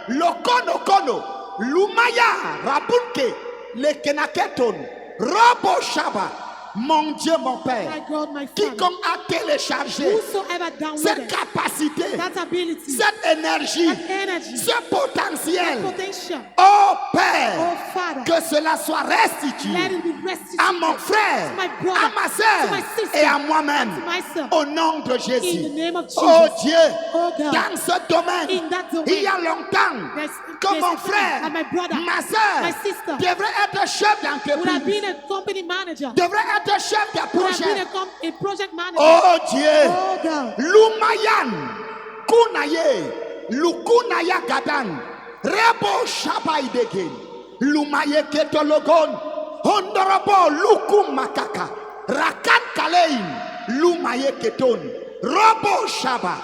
lokono kono, lumaya rabunke, le kenaketon, robo shaba. Mon Dieu, mon Père, My God, my Father, quiconque a téléchargé whosoever cette downloaded capacité, that ability, cette énergie, that energy, ce potentiel, that potential, oh Père, oh Father, que cela soit let restitué it be restituted à mon frère, to my brother, à ma soeur to my sister, et à moi-même, to myself, au nom de in Jésus. the name of Jesus. Oh Dieu, Oh God, dans ce domaine, in that il y domain, a longtemps there's que There's mon a time frère, that my brother, ma soeur my sister devrait être chef would have d'entreprise, been a company manager, devrait être chef de would have been projet. a project manager. Oh Dieu, Oh God. Lumayan, Kunaye, Lukunaya Gadan, Rebo Shabaidegen, Lumaye Ketologon, Hondorobo Lukum Makaka, Rakan Kalein, Lumaye Keton, Robo Shaba,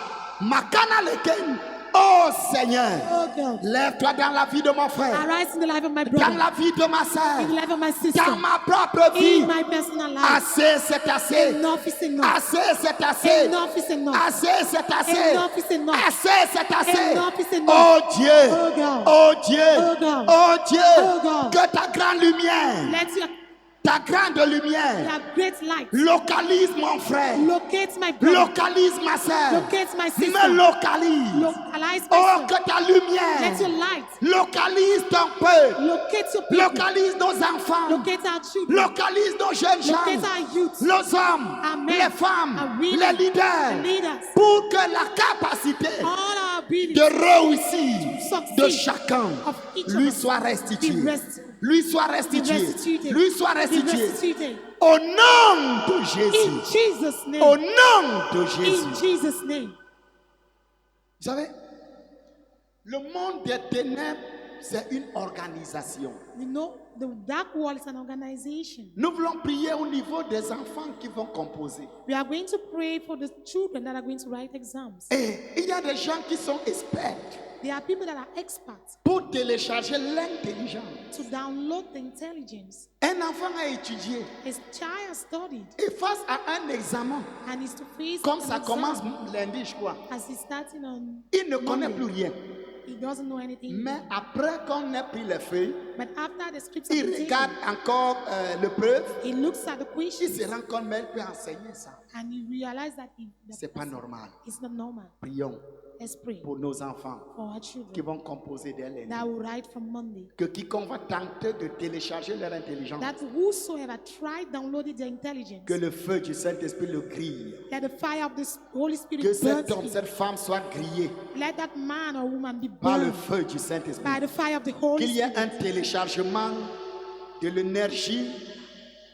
Makana Leken. Oh Seigneur, Oh God. lève-toi dans la vie de mon frère, Arise in the life of my dans brother, la vie de ma in the soeur, life of my sister, dans ma propre vie. in my personal life. Assez, c'est assez. Enough is enough. Assez, c'est assez. Enough is enough. Assez, c'est assez. Enough is enough. Assez, c'est assez. Enough is enough. Oh Dieu. Oh God. Oh Dieu. Oh God. Oh Dieu. Oh God. Que ta grande lumière, Let your ta grande lumière, great light localise mon frère. locate my brother, Localise ma soeur. locate my Me sister, localise. localize Oh, my son. que ta Let your lumière light localise ton peuple. locate your people, Localise nos enfants. locate our children, Localise nos jeunes locate gens. our youth, Nos hommes, Amen. les femmes, Our women, les leaders, the leaders, pour que la capacité all our abilities de réussir succeed de chacun of each of lui us soit be restituée. restituted. Lui soit Be restituée. restituted. Lui soit Be restituée. restituted. Au nom de In Jésus. Jesus' name. Au nom de In Jésus. Jesus' name. Vous savez, le monde des ténèbres, c'est une organisation. You know, the dark world is an organization. Nous voulons prier au niveau des enfants qui vont composer. We are going to pray for the children that are going to write exams. Et il y a des gens qui sont experts There are people that are experts pour télécharger l'intelligence. to download the intelligence. Un enfant a étudié His child studied et face à un examen, and is to face comme an ça exam commence lundi, je crois, as he's starting on il ne connaît Monday. plus rien. He doesn't know anything. Mais après qu'on ait pris les feuilles, But after the scripts il are taken, regarde encore le preuve, he looks at the il questions se rend compte, mais il peut enseigner ça. and he realizes that C'est pas normal. it's not normal. Prions Let's pray pour nos enfants for our qui children vont composer dès lundi. that will write from Monday. Que quiconque va tenter de télécharger leur intelligence, That whosoever tried downloading their intelligence, que le feu du Saint-Esprit le grille. let the fire of the Holy Spirit Que burn cet homme, him. cette femme soit grillée Let that man or woman be par le burned feu du Saint-Esprit. by the fire of the Holy Qu'il y ait Spirit. un téléchargement de l'énergie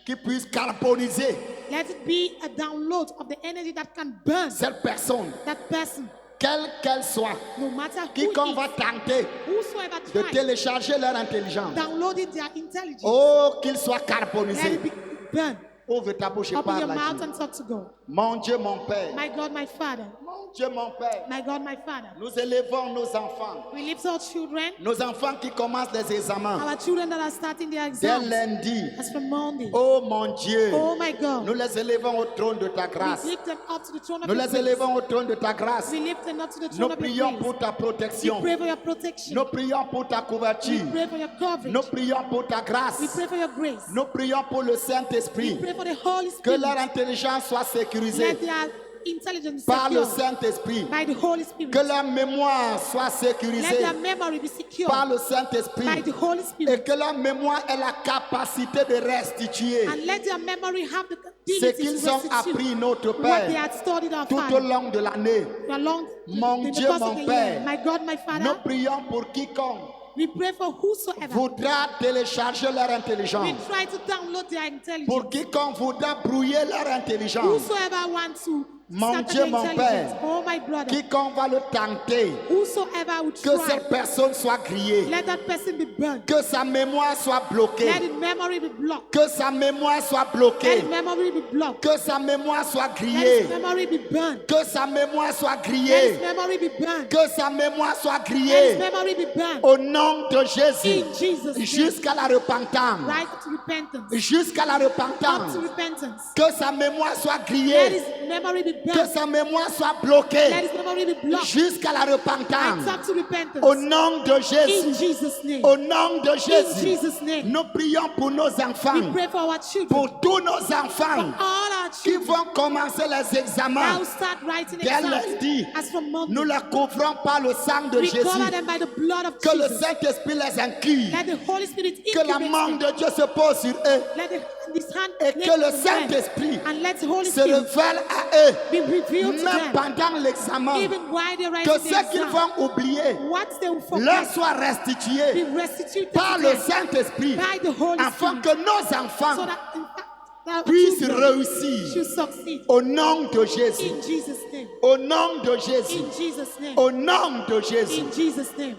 qui puisse carboniser Let it be a download of the energy that can burn cette personne, that person, quelle qu'elle soit. no matter who Quiconque it va is, tenter whosoever de tried télécharger leur intelligence, downloading their intelligence, oh, qu'il soit let carbonisé. it be burned. Ouvre ta bouche et Open parle your à mouth Dieu. and talk to God. Mon Dieu, mon Père. My God, my Father. Mon Dieu, mon Père. My God, my Father. Nous élevons nos enfants. We lift our children, Nos enfants qui commencent les examens our children that are starting their dès exams lundi. as from Monday. Oh mon Dieu. Oh my God. Nous les élevons au trône de ta grâce. We lift them up to the throne of Nous your les grace. élevons au trône de ta grâce. We lift them up to the Nous throne of your prions grace. pour ta We protection. pray for your protection. Nous prions pour ta We couverture. pray for your coverage. Nous prions pour ta We grâce. pray for your grace. Nous prions pour le We Saint-Esprit. pray for the Holy Que Spirit. leur intelligence soit Let sécurisée their intelligence par le secure Saint-Esprit. by the Holy Spirit. Que leur mémoire soit Let sécurisée their memory be secure par le by Saint-Esprit. the Holy Et Spirit. que leur mémoire ait la capacité de restituer And let their memory have the ce ability qu'ils to ont restitute appris, notre what they Père, had studied our tout au Father long de l'année. along Mon in the Dieu, course mon of the Père. year. My God, my Nous Father, prions pour quiconque we pray for whosoever voudra télécharger leur we intelligence. try to download their Pour intelligence. quiconque voudra brouiller leur intelligence. Whosoever wants to Mon scatter Dieu, the mon intelligence, Père. oh my brother, Quiconque va le tenter. whosoever would Que try, cette personne soit grillée. let that person be burned. Que sa mémoire soit Let bloquée. his memory be blocked. Que sa mémoire soit Let bloquée. his memory be blocked. Que sa mémoire soit Let grillée. his memory be burned. Que sa mémoire soit Let his grillée. memory be burned. Que sa mémoire soit Let his grillée. memory be burned. Au nom de Jésus. In Jesus' name. Jusqu'à la repentance. Right to repentance. Jusqu'à la Up repentance. to repentance. Que sa mémoire soit Let grillée. his memory be Que burned. sa mémoire soit Let bloquée. his memory be blocked. Jusqu'à la Right repentance. up to repentance. Au nom de In Jésus. Jesus' name. Au nom de In Jésus. Jesus' name. Nous prions pour nos We enfants. pray for our children. Pour tous nos For enfants. all our qui children vont commencer les examens now start writing dès lundi, exams as from Monday. nous les couvrons par le sang de We Jésus. cover them by the blood of Que le Jesus. Saint-Esprit les incline. Let the Holy Spirit Que la incubate main them. de Dieu se pose sur eux. Let this hand Et lay que le on them. Saint-Esprit And let the Holy se Spirit révèle à eux. be revealed to Même them. pendant l'examen. Even while they're Que writing the ce qu'ils exam, vont oublier what they will leur forget soit be restitué restituted par to le them Saint-Esprit. by the Holy Afin Spirit. que nos So enfants that in fact, our puissent children réussir. should succeed. Au nom de Jésus. In Jesus' name. Au nom de Jésus. In Jesus' name. Au nom de Jésus. In Jesus' name.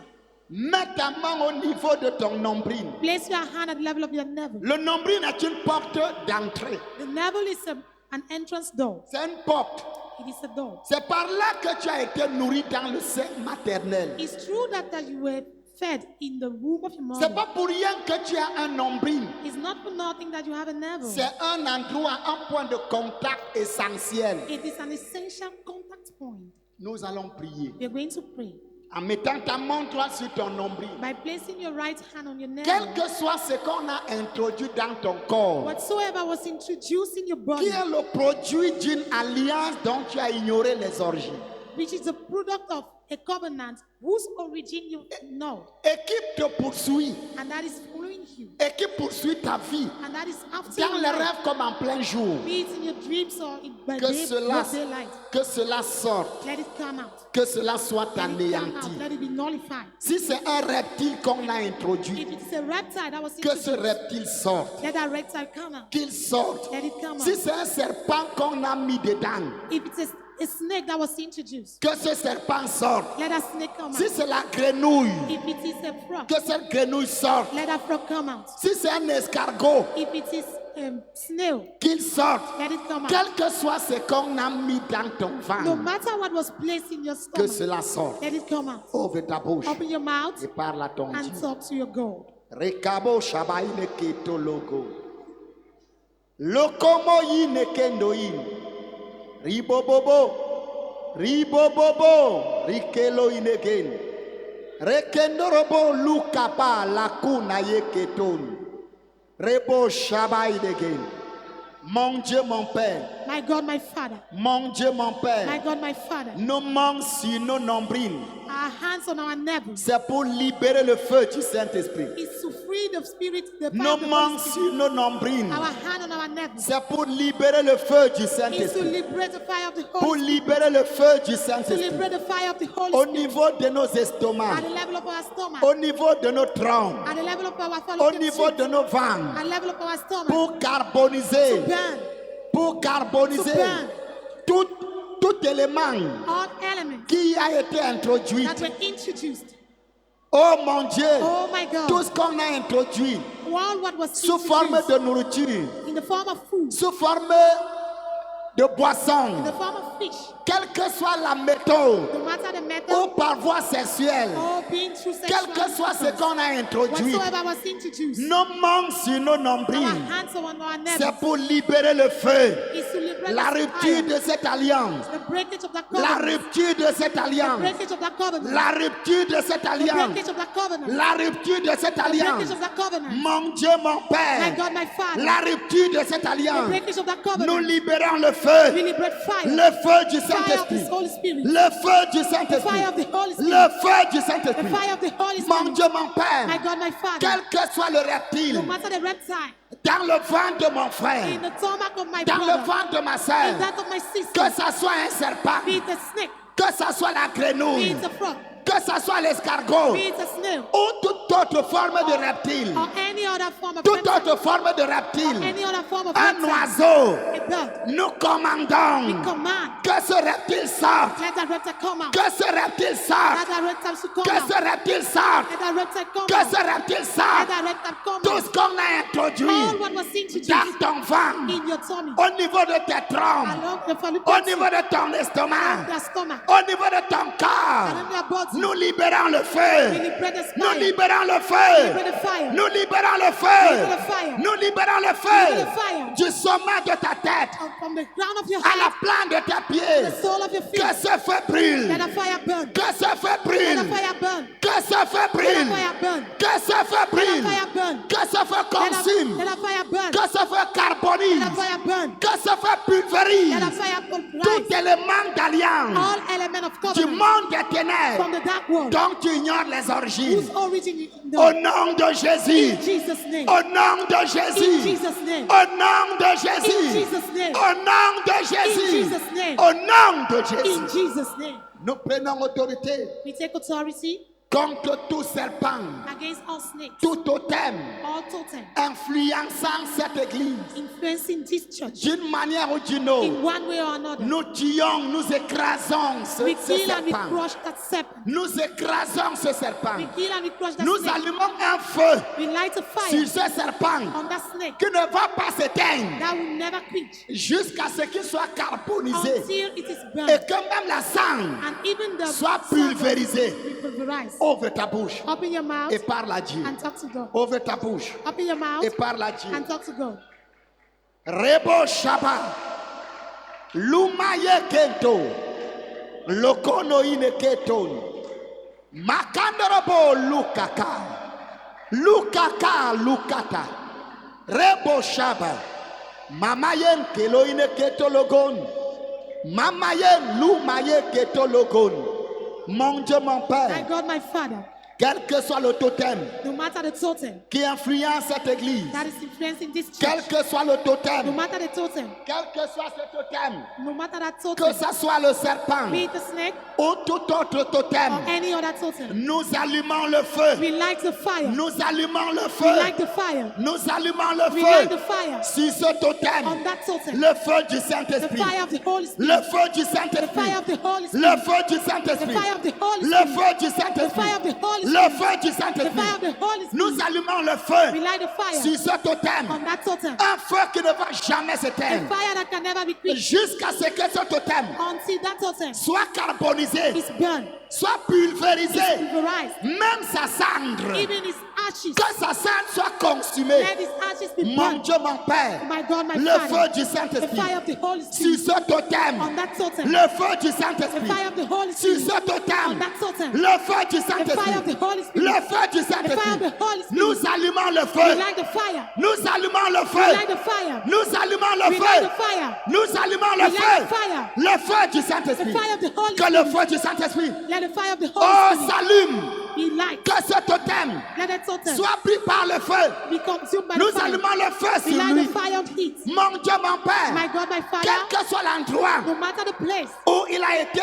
Mets ta main au niveau de ton nombril. Place your hand at the level of your navel. Le nombril est une porte d'entrée. The navel is an entrance door. C'est une porte. It is a door. C'est par là que tu as été nourri dans le sein maternel. It's true that you were fed in the womb of your C'est mother. pas pour rien que tu as un nombril. It's not for nothing that you have a navel. C'est un endroit, un point de contact essentiel. It is an essential contact point. Nous allons prier. We are going to pray En mettant ta main droite sur ton nombril. by placing your right hand on your Quel navel. que soit ce qu'on a introduit dans ton corps, Whatsoever was introduced in your qui body, est le produit d'une alliance dont tu as ignoré les origines, which is the product of a covenant whose origin you know, et qui te poursuit, and that is following you, et qui poursuit ta vie, and that is after dans your les life, rêves comme en plein jour, be it in your dreams or in by que day, cela, or daylight. que cela sorte, Let it come out. que cela soit Let it come anéanti. out. Let it be nullified. Si c'est un reptile qu'on a If introduit, it is a reptile that was que ce introduced, reptile sorte, let that reptile come out. qu'il sorte. Let it come Si out. c'est un serpent qu'on a mis dedans, If it's a snake that was introduced, que ce serpent sorte. let that snake come Si out. c'est la grenouille, If it is a frog, que cette grenouille sorte. let that frog come out. Si c'est un escargot, If it is snail, qu'il sorte. let it come out. Quel que soit ce qu'on a mis dans ton No ventre, matter what was placed in your que stomach, cela sorte. let it come out. Ouvre ta bouche Open your mouth et parle à ton and Dieu. talk to your God. Rekabo shabaine keto logo. Lokomo yine kendo yin. Ribobobo. Ribobobo. Rikelo inegen. Rekendorobo lukapa lakuna yeketon. Rebo shabaine again. Mon Dieu, mon Père. My God, my Father. Mon Dieu, mon My Père. God, my Father. Nos mains sur nos nombrils. Our hands on our navel C'est pour libérer le feu du Saint-Esprit. is to free the spirit, the power Nos of the mains Holy sur Spirit. nos nombrils. Our hand on our navel C'est pour libérer le feu du is to Saint-Esprit. liberate the fire of the Pour Holy Spirit. libérer le feu du To Saint-Esprit. liberate the fire of the Holy Au Spirit niveau de nos at estomacs. the level of our stomach, Au niveau de nos troncs. at the level of our Au fallopian niveau tubes, de nos ventres. at the level of our stomach, Pour carboniser. to burn Pour carboniser. To burn. Tout élément all elements qui a été introduit. that were introduced. Oh mon Dieu. Oh my Tout God, ce qu'on a introduit all what was sous forme introduced de nourriture, in the form of food, sous forme de boisson, in the form of fish, quelle que soit la méthode, no matter the ou method, par voie sexuelle, or being through quel sexual que soit ce intercourse, qu'on a introduit, whatsoever was introduced, nos mains sur nos our nombrils, hands on our c'est navel pour libérer le feu, is to liberate la the rupture fire, de cette alliance, the breakage of that la covenant, rupture de cette the alliance, breakage of that covenant, la rupture de cette the alliance, breakage of that covenant, la rupture de cette the breakage alliance. of that covenant. Mon Dieu, mon My Père, God, my Father, la rupture de cette the alliance, breakage of that nous covenant, libérons le we feu, liberate fire, le feu du fire of Saint-Esprit, the Holy Spirit, le feu du the Saint-Esprit, fire of the Holy le Spirit, feu du the Saint-Esprit. fire of the Holy Mon Spirit. Dieu, mon My Père, God, my Father, quel que soit le reptile, no matter the reptile, dans le ventre de mon in frère, the stomach of my dans le brother, ventre de ma in soeur, that of my que sister, ça soit un serpent, be it a snake, que ça soit la be grenouille, it a frog, que ça soit l'escargot, be it a snail, ou toute autre forme de reptile, or any other form of toute reptile, autre forme de reptile, any other form of un reptile, oiseau, a bird, nous we commandons command, que ce reptile sorte, let that reptile come out, que ce reptile let sorte, that reptile should come que out, ce reptile sorte, let that reptile come que out, ce reptile let sorte. that reptile come Tout out, ce qu'on a introduit all what was dans introduced ton ventre, in your tummy, au niveau de tes trompes, along the au fallopian niveau tube, de ton along estomac, their stomach, au niveau de ton corps, along their body, nous libérons le we feu. liberate the Nous fire, libérons le we feu. liberate the fire, Nous libérons le we feu. liberate the fire, Nous libérons le we feu liberate the fire, du sommet de ta tête from the ground of your à la head plante de tes to pieds. the sole of your feet, Que ce feu brûle. let the fire burn, Que ce feu let the brûle. fire burn, Que ce feu let the brûle. fire burn, Que ce feu let the brûle. fire burn, Que ce feu let consume. the fire burn, Que ce feu let the carbonise, Let the fire burn. que ce feu pulvérise Let the fire tout pulverize élément d'alliance all elements of du covenant monde des ténèbres from the dark world, dont tu ignores les origines. whose origin you Au know. nom de Jésus. In Jesus' name. Au nom de In Jésus. Jesus' name. Au nom de In Jésus. Jesus' name. Au nom de In Jésus. Jesus' name. Au nom de In Jésus. Jesus' name. Nous prenons autorité We take authority contre tout serpent, against all snakes, tout totem all totem, influençant cette église influencing this church d'une manière ou d'une autre. in one way or another. Nous tuons, nous écrasons ce We kill and we serpent. crush that serpent. Nous écrasons ce serpent. We kill and we crush that Nous snake. allumons un feu We light a sur fire ce serpent on that snake qui ne va pas s'éteindre that will never quench jusqu'à ce qu'il soit carbonisé until it is et burned. que même la sang And even the soit sand pulvérisée. will be pulverized. Ouvre ta bouche Open your mouth et parle à Dieu. and talk to God. Ouvre ta bouche Open your mouth et parle à Dieu. and talk to God. Rebo Shaba. Lumaye Kento. Lokono ine keton. Makandorobo Lukaka. Lukaka Lukata. Rebo Shaba. Mamayen kelo ine keto logon. Mamayen lumaye keto logon. Mon Dieu, mon My Père, God, my Father, quel que soit le totem no matter the totem qui influence cette église, that is influencing this quel church, que soit le no totem, matter the totem, quel que soit ce totem, no matter that que totem, ce soit le serpent be it the snake ou tout autre totem, or any other totem, nous allumons le feu, we light the fire. nous allumons le We feu, light the fire. nous allumons le We light the feu fire sur ce totem, on that totem. le feu du The Saint-Esprit, fire of the Holy Spirit. le feu du The fire Saint-Esprit, of the Holy le Spirit. feu du The Saint-Esprit, fire of the Holy le Spirit. feu du The fire Saint-Esprit, of the Holy le Spirit. feu du The fire of Saint-Esprit. the Holy Nous Spirit. allumons le We feu light the fire sur ce totem, on that totem. un feu qui ne va jamais A s'éteindre fire that can never be quenched jusqu'à ce que ce totem until that totem soit carbonisé, is burned, soit pulvérisé, pulverized, même sa cendre, even its ashes. que sa cendre soit consumée. Let its ashes be Mon burned. Dieu, mon Père, My God, my le feu Father, du the Saint-Esprit fire of the Holy sur Spirit ce totem, on that totem. le feu du The Saint-Esprit fire of the Holy sur Spirit ce on totem, that totem. le feu du The fire of Saint-Esprit, the Holy Spirit. le feu du The fire of Saint-Esprit. the Holy Spirit. Nous allumons le We feu, light the fire. nous allumons le We feu, light the fire. nous allumons le We light the feu, fire. nous allumons le We light the feu, fire. le feu du The Saint-Esprit. fire of the Holy Que le Spirit. feu du Saint-Esprit, Let the fire of the oh, Holy Spirit s'allume, be light. que ce totem Let that totem soit pris par le feu. be consumed by Nous the fire. allumons le feu We sur light lui. the fire of heat. Mon Dieu, mon My Père, God, my quel Father, que soit l'endroit no matter the place où il a été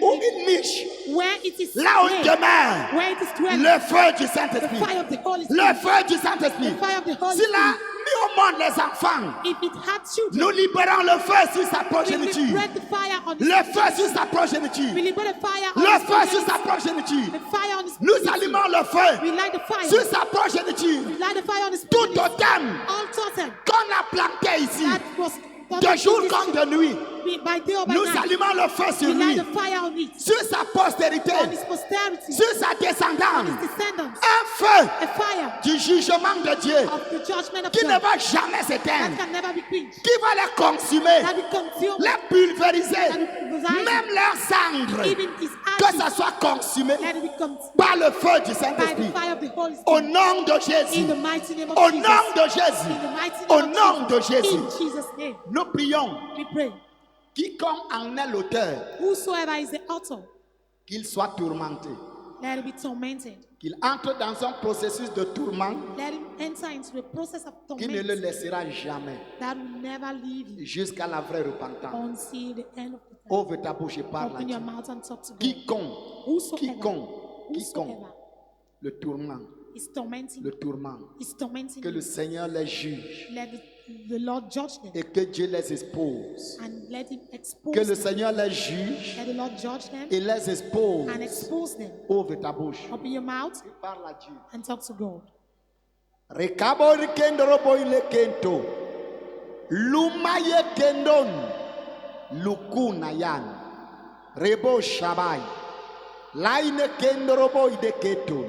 où il niche, where it is là où il laid, demeure, where it is dwelling, le feu du the Saint-Esprit, fire of the Holy le Spirit, feu du Saint-Esprit. the fire of the Holy S'il a Spirit. mis au monde les enfants, If it had children, nous libérons le feu sur sa we progéniture. liberate the fire on his Le feu sur sa progéniture. We liberate the fire on Le his feu sur progeny. sa progéniture. The fire on his Nous progeny. allumons le feu We light the fire. sur sa progéniture. We light the fire on his Tout progeny. totem All totem qu'on a planté ici, that was de jour comme de nuit, by day or by nous night. allumons le feu sur We light lui, the fire on it. sur sa postérité, On his posterity. sur sa On descendance. his descendants. Un feu A fire du jugement de Dieu of the judgment of qui ne God va jamais that s'éteindre, can never be quenched. qui va les consumer, That will consume les pulvériser, that will pulverize même leur cendre, even his que ashes. ça soit consumé Let it be consumed par le feu du by the Saint-Esprit. fire of the Holy Au Spirit. nom de In Jésus, the mighty name of au Jesus. nom de Jésus, In the mighty au name nom of de Jesus. Jésus, In Jesus' name. nous prions, We pray. quiconque en est l'auteur, Whosoever is the author, qu'il soit tourmenté, let him be tormented. qu'il entre dans un processus de tourment Let him enter into a process of qui ne le torment laissera jamais that will never leave you jusqu'à la vraie repentance. until the end of the time. Ouvre ta bouche et parle à Open Dieu. your mouth and talk to God. Quiconque, Whosoever, quiconque whosoever le tourment, is tormenting, le tourment, is tormenting que le you, Seigneur les juge let the Lord judge them et que Dieu les expose. and let him expose Que le them. Seigneur les juge Let the Lord judge them et les expose. and expose them. Ouvre ta bouche Open your mouth et parle à Dieu. and talk to God. Rekabo rikendo robo ile kento. Lumaye kendon. Lukuna yan. Rebo shabai. Laine kendo robo ide keton.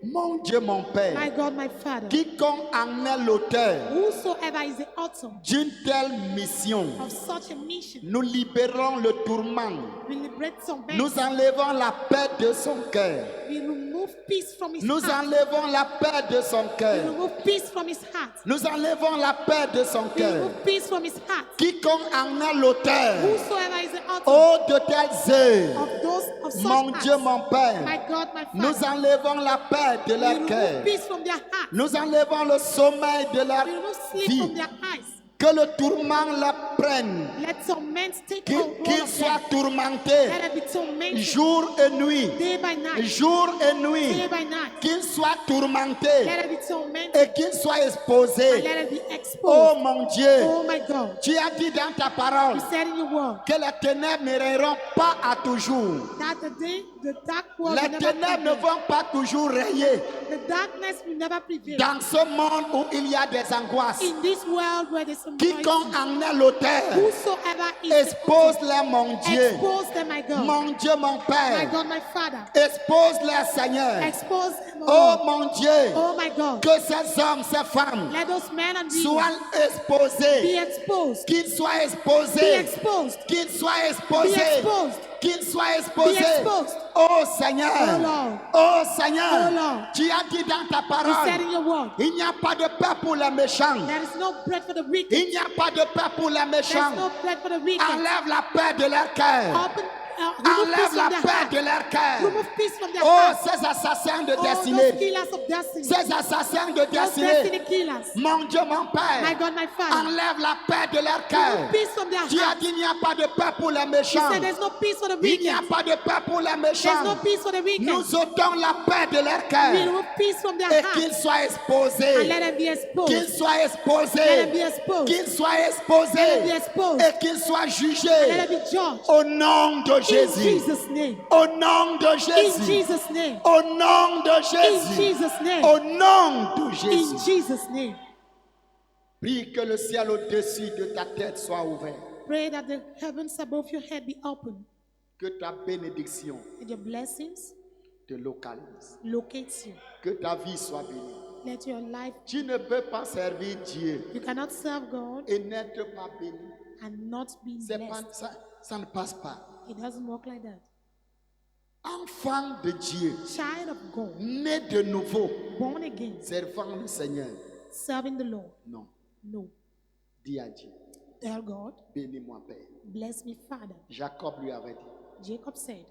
Mon Dieu, mon My Père, God, my Father, quiconque en est l'auteur whosoever is the author d'une telle mission, of such a mission, nous libérons le tourment. we liberate some men. Nous enlevons la paix de son cœur. We remove peace from his Nous heart. enlevons la paix de son We cœur. remove peace from his heart. Nous enlevons la paix de son We cœur. remove peace from his heart. Quiconque en est l'auteur, Whosoever is the author oh de telles œuvres, of those of such mon acts, Dieu, mon my Père, God, my nous Father, enlevons la paix de we leur remove cœur. peace from their heart. Nous enlevons le sommeil de leur We remove sleep vie. from their eyes. Que le tourment la prenne. Let some men take Qu'ils hold qu'ils of soient them. tourmentés Let it be tormented jour et nuit. day by night. Jour et Day nuit. by night. Qu'ils soient tourmentés Let it be tormented et qu'ils soient and exposés. let it be Oh exposed. mon Dieu, Oh my God. tu as dit dans ta parole You said in your word que les ténèbres ne rayeront pas à toujours. that the dark world Les will never ténèbres ne prevail. vont pas toujours rayer The darkness will never prevail. dans ce monde où il y a des angoisses. In this world where there's some Quiconque noise, en est l'auteur, whosoever is the expose-les, mon Dieu. expose them, my God. Mon Dieu, mon My Père, God, my Father. expose-les, Seigneur. Expose them, Oh oh, mon Dieu, oh my God. que ces hommes, ces femmes Let those men and women soient be exposés, exposed. qu'ils soient Be exposés, exposed. qu'ils soient Be exposés, exposed. qu'ils soient Be exposés. exposed. Oh Seigneur, Oh Lord. oh Seigneur, Oh Lord. tu as dit dans ta You said parole, in your word, il n'y a pas de paix pour les méchants. there is no bread for the wicked. Il n'y a pas de paix pour les There's méchants. no bread for the wicked. Enlève la paix de leur cœur. Open, remove peace Enlève la from their paix heart. de leur cœur. Remove peace from their Oh, heart. ces assassins de Oh, those destinée. killers of destiny. Ces assassins de Those destinée. destiny killers. Mon Dieu, mon My Père. God, my Father. Enlève la paix de leur cœur. Remove peace from their Tu as heart. dit il n'y a pas de paix pour les You méchants. said there's no peace for the Il n'y a wicked. pas de paix pour les There's méchants. no peace for the wicked. Nous ôtons la paix de leur We cœur. remove peace from their Et heart. qu'ils soient And exposés. let them be Qu'ils exposed. soient Let them exposés. be exposed. Qu'ils soient Let them be exposés. exposed. Et qu'ils soient Let jugés. them be judged. Au nom de In Jésus. Jesus' name. Au nom de In Jésus. Jesus' name. Au nom de In Jésus. Jesus' name. Au nom de In Jésus. Jesus' name. Prie que le ciel au-dessus de ta tête soit ouvert. Pray that the heavens above your head be open Que ta bénédiction and your blessings te localise. locate you. Que ta vie soit bénie. Let your life, Tu ne peux pas servir Dieu you cannot serve God et n'être pas béni. and not be C'est pas, blessed. ça ne passe pas. It doesn't work like that. Enfant de Dieu, Child of God, né de nouveau, born again, servant le Seigneur. serving the Lord. Non, No. dis à Dieu, Tell God, bénis-moi Père. bless me, Father. Jacob lui avait dit, Jacob said,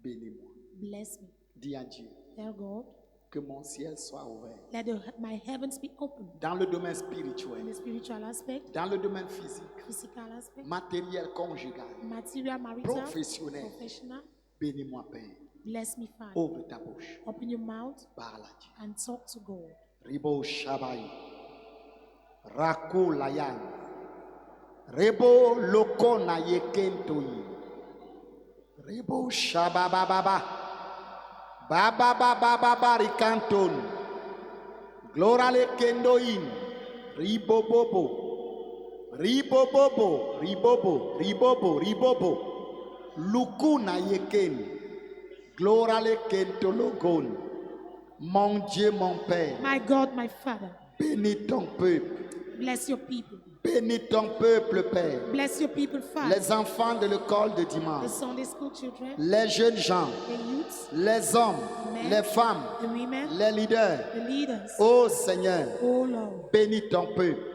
bénis-moi. bless me. Dis à Dieu, Tell God, que mon ciel soit ouvert. let my heavens be open. Dans le domaine In spirituel, the spiritual aspect, dans le domaine physique, physical aspect, matériel, conjugal, material, marital, professionnel. professional. Bénis-moi Père. Bless me, Father. Ouvre ta bouche. Open your mouth Parle à Dieu. and talk to God. Ribo Shabai. Raku Layan. Rebo Loko na Yekentoi. Rebo Shabababa. Baba Baba Baba Rikanton. Glorale Kendoin. Ribo Bobo. Ribo Bobo. Ribobo. Ribobo. Ribobo. Luku na Yeken. Glorale Kentologon. Mon Dieu, mon Père. My God, my Father, Bénis ton peuple. bless your people. Bénis ton peuple, Père. Bless your people, Father. Les enfants de l'école de The dimanche. Sunday school children, Les jeunes gens. the youths, Les hommes. Men. Les femmes. the women, Les leaders. the leaders. Oh Seigneur, Oh Lord, bénis ton peuple.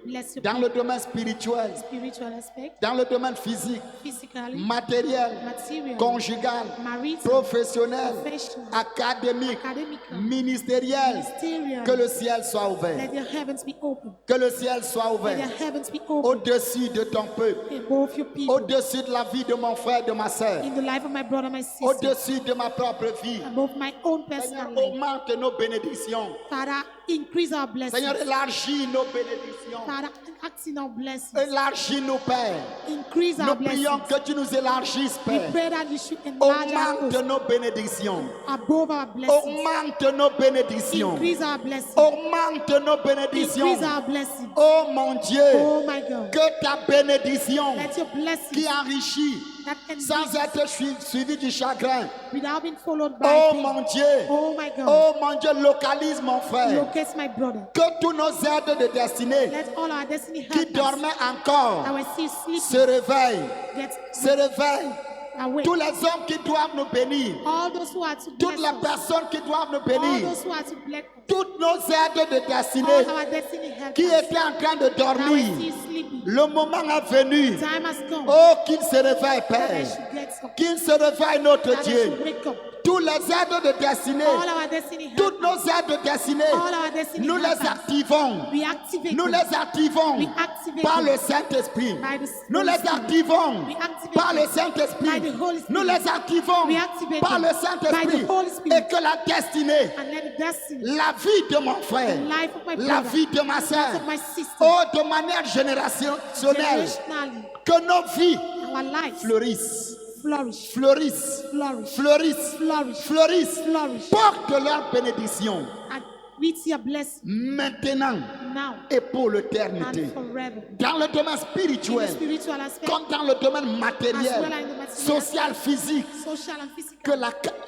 bless your Dans people. le domaine spirituel. Spiritual aspect, Dans le domaine physique. physically, Matériel. material, Conjugal. marital, Professionnel. professional, Académique. academical, Ministériel. ministerial. Que le ciel soit ouvert. Let your heavens be open. Que le ciel soit Let ouvert. your heavens be open Au-dessus de ton peuple. above your people. Au-dessus de la vie de mon frère, de ma soeur. In the life of my brother, my sister, Au-dessus de ma propre vie. above my own Seigneur, personal life. augmente nos bénédictions. Father, increase our blessings. Seigneur, élargis nos bénédictions. Father, act in our blessings. Élargis nos pères. Increase Nous our prions blessings. que tu nous élargisses, We Père. pray that you should enlarge our Augmente coast nos bénédictions. above our blessings. Augmente nos bénédictions. Increase our blessings. Augmente nos bénédictions. Increase our blessings. Oh mon Dieu, Oh my God. que ta bénédiction Let your qui blessings enrichit that can sans be être suivi du chagrin. without being followed by Oh pain. mon Dieu, Oh my God. oh mon Dieu, localise mon frère. Locate my brother. Que tous nos aides de destinée Let all our destiny qui help us dormaient encore that were still se sleeping réveillent, get se réveillent. awake. Tous les hommes qui doivent nous bénir, All those who are to toutes bless les us. personnes qui doivent nous All bénir, those who are to bless us. toutes nos aides de destinée All our destiny help qui us étaient en train de that were dormir, still sleeping. le moment est venu. Time has come Oh, qu'il se réveille, that they Père. should get up. Qu'il se réveille, notre That they Dieu. should wake up. Tous les aides de destinée, All our destiny help toutes us. nos aides de destinée, All our destiny nous help les us. activons. We activate Nous them les activons We activate par them le Saint-Esprit. by the Nous Holy les Spirit. activons We activate par le them Saint-Esprit. by the Holy Spirit. Nous les activons We activate par them le by Saint-Esprit. the Holy Spirit. Et que la destinée, and let the destiny, la vie de mon frère, the life of my la brother, vie de ma the soeur, life of my sister, oh, de manière générationnelle, generationally, que nos vies our lives fleurissent, flourish, fleurissent, flourish, fleurissent, flourish, fleurissent. flourish, Porte leur bénédiction and with your blessing maintenant now et pour l'éternité. and forever. Dans le domaine In the spirituel, spiritual aspect, comme dans le domaine as matériel, well as in the material social, physique, social and physical,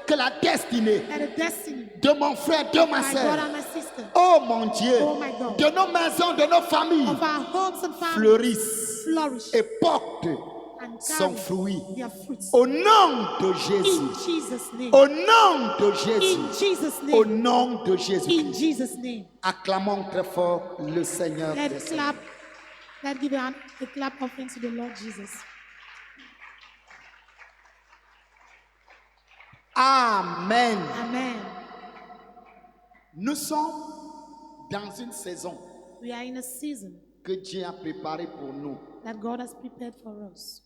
que la destinée and the destiny, de mon frère, de ma my soeur, brother and my sister, oh mon Dieu, Oh my God. de nos maisons, de nos familles, of our homes and families, fleurissent flourish et portent and son carry fruit. their fruits. Au nom de In Jésus. Jesus' name. Au nom de Jésus. In Jesus' Au name. nom de In Jésus. Jesus' name. Acclamons très fort le Seigneur des Let's Seigneurs. clap. Let's give a clap offering to the Lord Jesus. Amen. Amen. Nous sommes dans une saison We are in a season que Dieu a préparée pour nous. that God has prepared for us,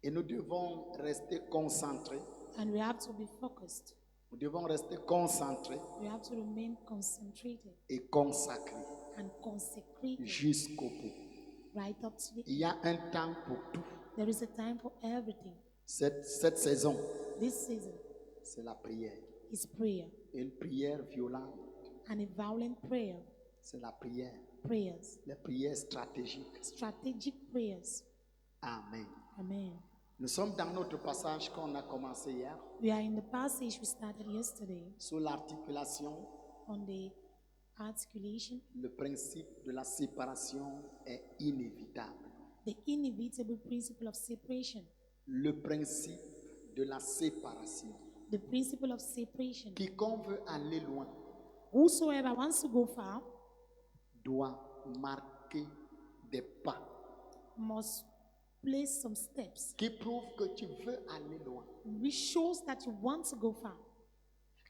Et nous devons rester concentrés. and we have to be focused. Nous devons rester concentrés We have to remain concentrated et consacrés and consecrated jusqu'au bout. right up to the Il y a un temps pour tout. There is a time for everything. Cette saison, This season c'est la prière. is prayer, Et une prière violente, and a violent prayer, c'est la prière. prayers, Les prières stratégiques. strategic prayers. Amen. Amen. Nous sommes dans notre passage qu'on a commencé hier We are in the passage we started yesterday sur l'articulation. on the articulation. Le principe de la séparation est inévitable. The inevitable principle of separation. Le principe de la séparation. The principle of separation. Quiconque veut aller loin Whosoever wants to go far doit marquer des pas must place some steps, qui prouvent que tu veux aller loin. which shows that you want to go far.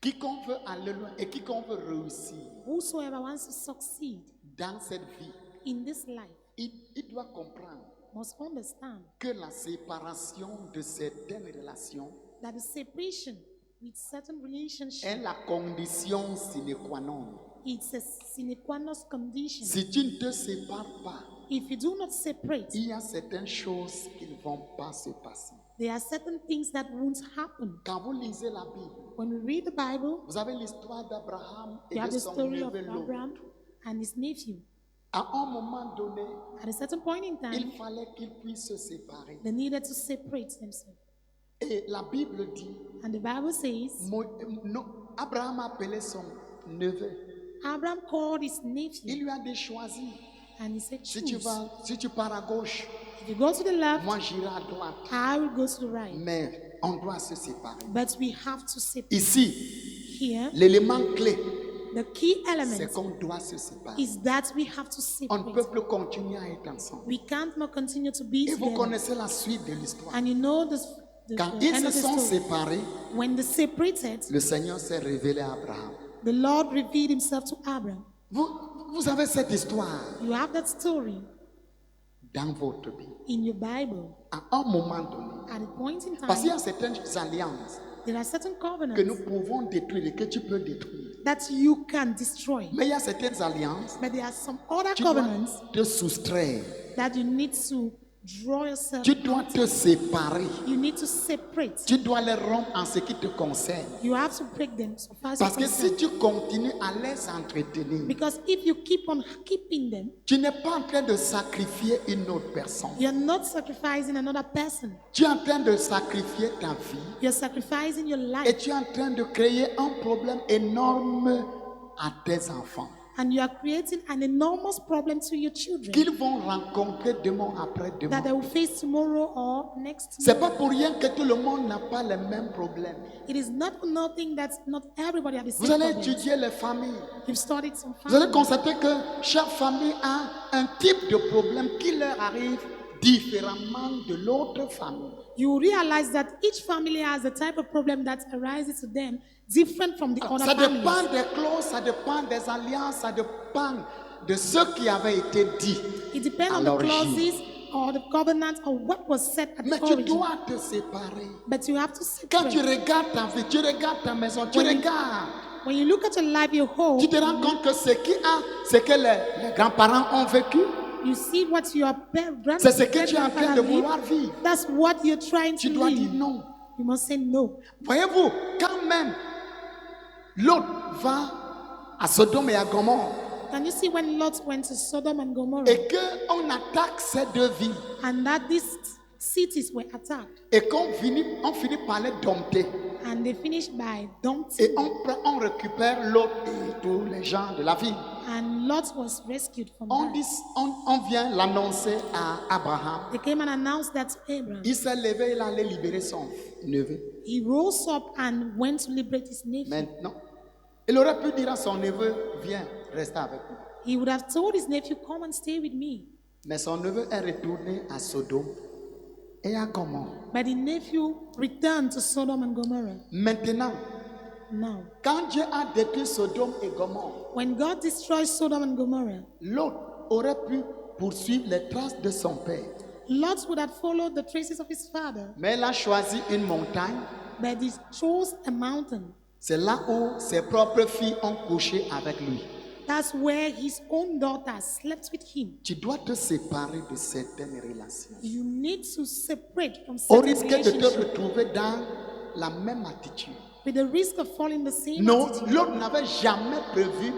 Quiconque veut aller loin et quiconque veut réussir Whosoever wants to succeed dans cette vie, in this life il doit comprendre must understand que la séparation de certaines relations that the separation with certain est relationship la condition sine qua non. it's a sine qua non condition. Si tu ne te sépares pas, If you do not separate, il y a certaines choses qui ne vont pas se passer. there are certain things that won't happen. Quand vous lisez la Bible, When we read the Bible, vous avez l'histoire d'Abraham et you have de the son story of neveu Lot. Abraham and his nephew. À un moment donné, At a certain point in time, il fallait qu'ils puissent se séparer. they needed to separate themselves. Et la Bible dit, And the Bible says, Abraham a appelé son neveu. Abraham called his nephew Il lui a dit choisis. and he said, Si tu choose. pars à gauche, If you go to the left, moi j'irai à droite. I will go to the right. Mais on doit se séparer. But we have to separate. Ici, Here, l'élément clé, the key c'est element qu'on doit se séparer. is that we have to On ne peut separate. plus continuer à être ensemble. We can't more continue to be Et vous together. connaissez la suite de l'histoire. And you know the Quand the ils end se of the sont story. séparés, When they separated, le Seigneur s'est révélé à Abraham. the Lord revealed himself to Abraham. Vous avez cette histoire You have that story dans votre vie. in your Bible. À un moment donné. At a point in Parce qu'il y time, a certaines alliances there are certain que nous covenants pouvons détruire et que tu peux détruire. that you can destroy. Mais il y a certaines alliances, But there are some other tu dois covenants te soustraire. that you need to draw yourself. Tu dois te séparer. You need to separate. Tu dois les rompre en ce qui te concerne. You have to break them so far as Parce que you si can. tu continues à les entretenir, Because if you keep on keeping them, tu n'es pas en train de sacrifier une autre personne. you're not sacrificing another person. Tu es en train de sacrifier ta vie You're sacrificing your et life. tu es en train de créer un problème énorme à tes enfants And you are creating an enormous problem to your children qu'ils vont rencontrer demain après that demain. they will face tomorrow or next C'est tomorrow. pas pour rien que tout le monde n'a pas les mêmes problèmes. It is not for nothing that not everybody has the Vous same allez problem. étudier les familles. You've studied some Vous allez families. constater que chaque famille a un type de problème qui leur arrive différemment de l'autre famille. You realize that each family has a type of problem that arises to them different from the other Ça dépend families. des clauses, ça dépend des alliances, ça dépend de ce qui avait été dit. It depends à on the l'origine. clauses or the covenant or what was said at Mais the tu origin. dois te séparer. But you have to Quand tu separate. regardes ta vie, tu regardes ta maison, tu When you- regardes, When you look at your life, your home, tu te rends compte que ce que les grands-parents ont vécu, you see what your c'est ce que tu es en train de grandparents vouloir live. vivre. That's what you're trying Tu to dois dire live. non. You must say no. Voyez-vous, quand même, l'autre va à Sodome et à Gomorrhe Can you see when Lot went to Sodom and Gomorrah et qu'on attaque ces deux villes and that these cities were attacked et on finit par les dompter and they finished by dumping et on récupère l'autre et tous les gens de la ville. and Lot was rescued from On, that. dit, on vient l'annoncer à Abraham. They came and announced that to Abraham. Il s'est levé, il allait libérer son neveu. He rose up and went to liberate his nephew. Maintenant, il aurait pu dire à son neveu, viens, reste avec nous. He would have told his nephew, come and stay with me. Mais son neveu est retourné à Sodome et à Gomorrhe. But the nephew returned to Sodom and Gomorrah. Maintenant, Now, quand Dieu a détruit Sodome et Gomorrhe, when God destroyed Sodom and Gomorrah, l'autre aurait pu poursuivre les traces de son père. Lot would have followed the traces of his father, Mais il a choisi une montagne. but he chose a mountain. C'est là où ses propres filles ont couché avec lui. That's where his own daughter slept with him. Tu dois te séparer de certaines relations. You need to separate from Au certain risque de te relationships retrouver dans la même attitude. with the risk of falling the same Non, attitude. l'autre n'avait jamais prévu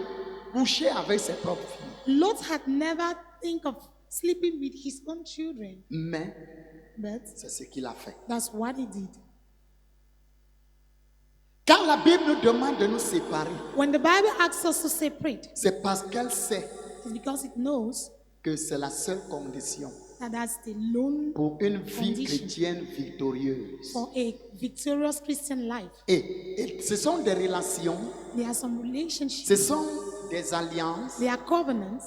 coucher avec ses propres filles. Lot had never think of sleeping with his own children, Mais but c'est ce qu'il a fait. that's what he did. Quand la Bible nous demande de nous séparer, When the Bible asks us to separate, c'est parce qu'elle sait it's because it knows que c'est la seule condition that that's the lone pour une vie Condition. chrétienne victorieuse. for a victorious Christian life. Et ce sont des relations, There are some relationships, ce sont des alliances there are covenants,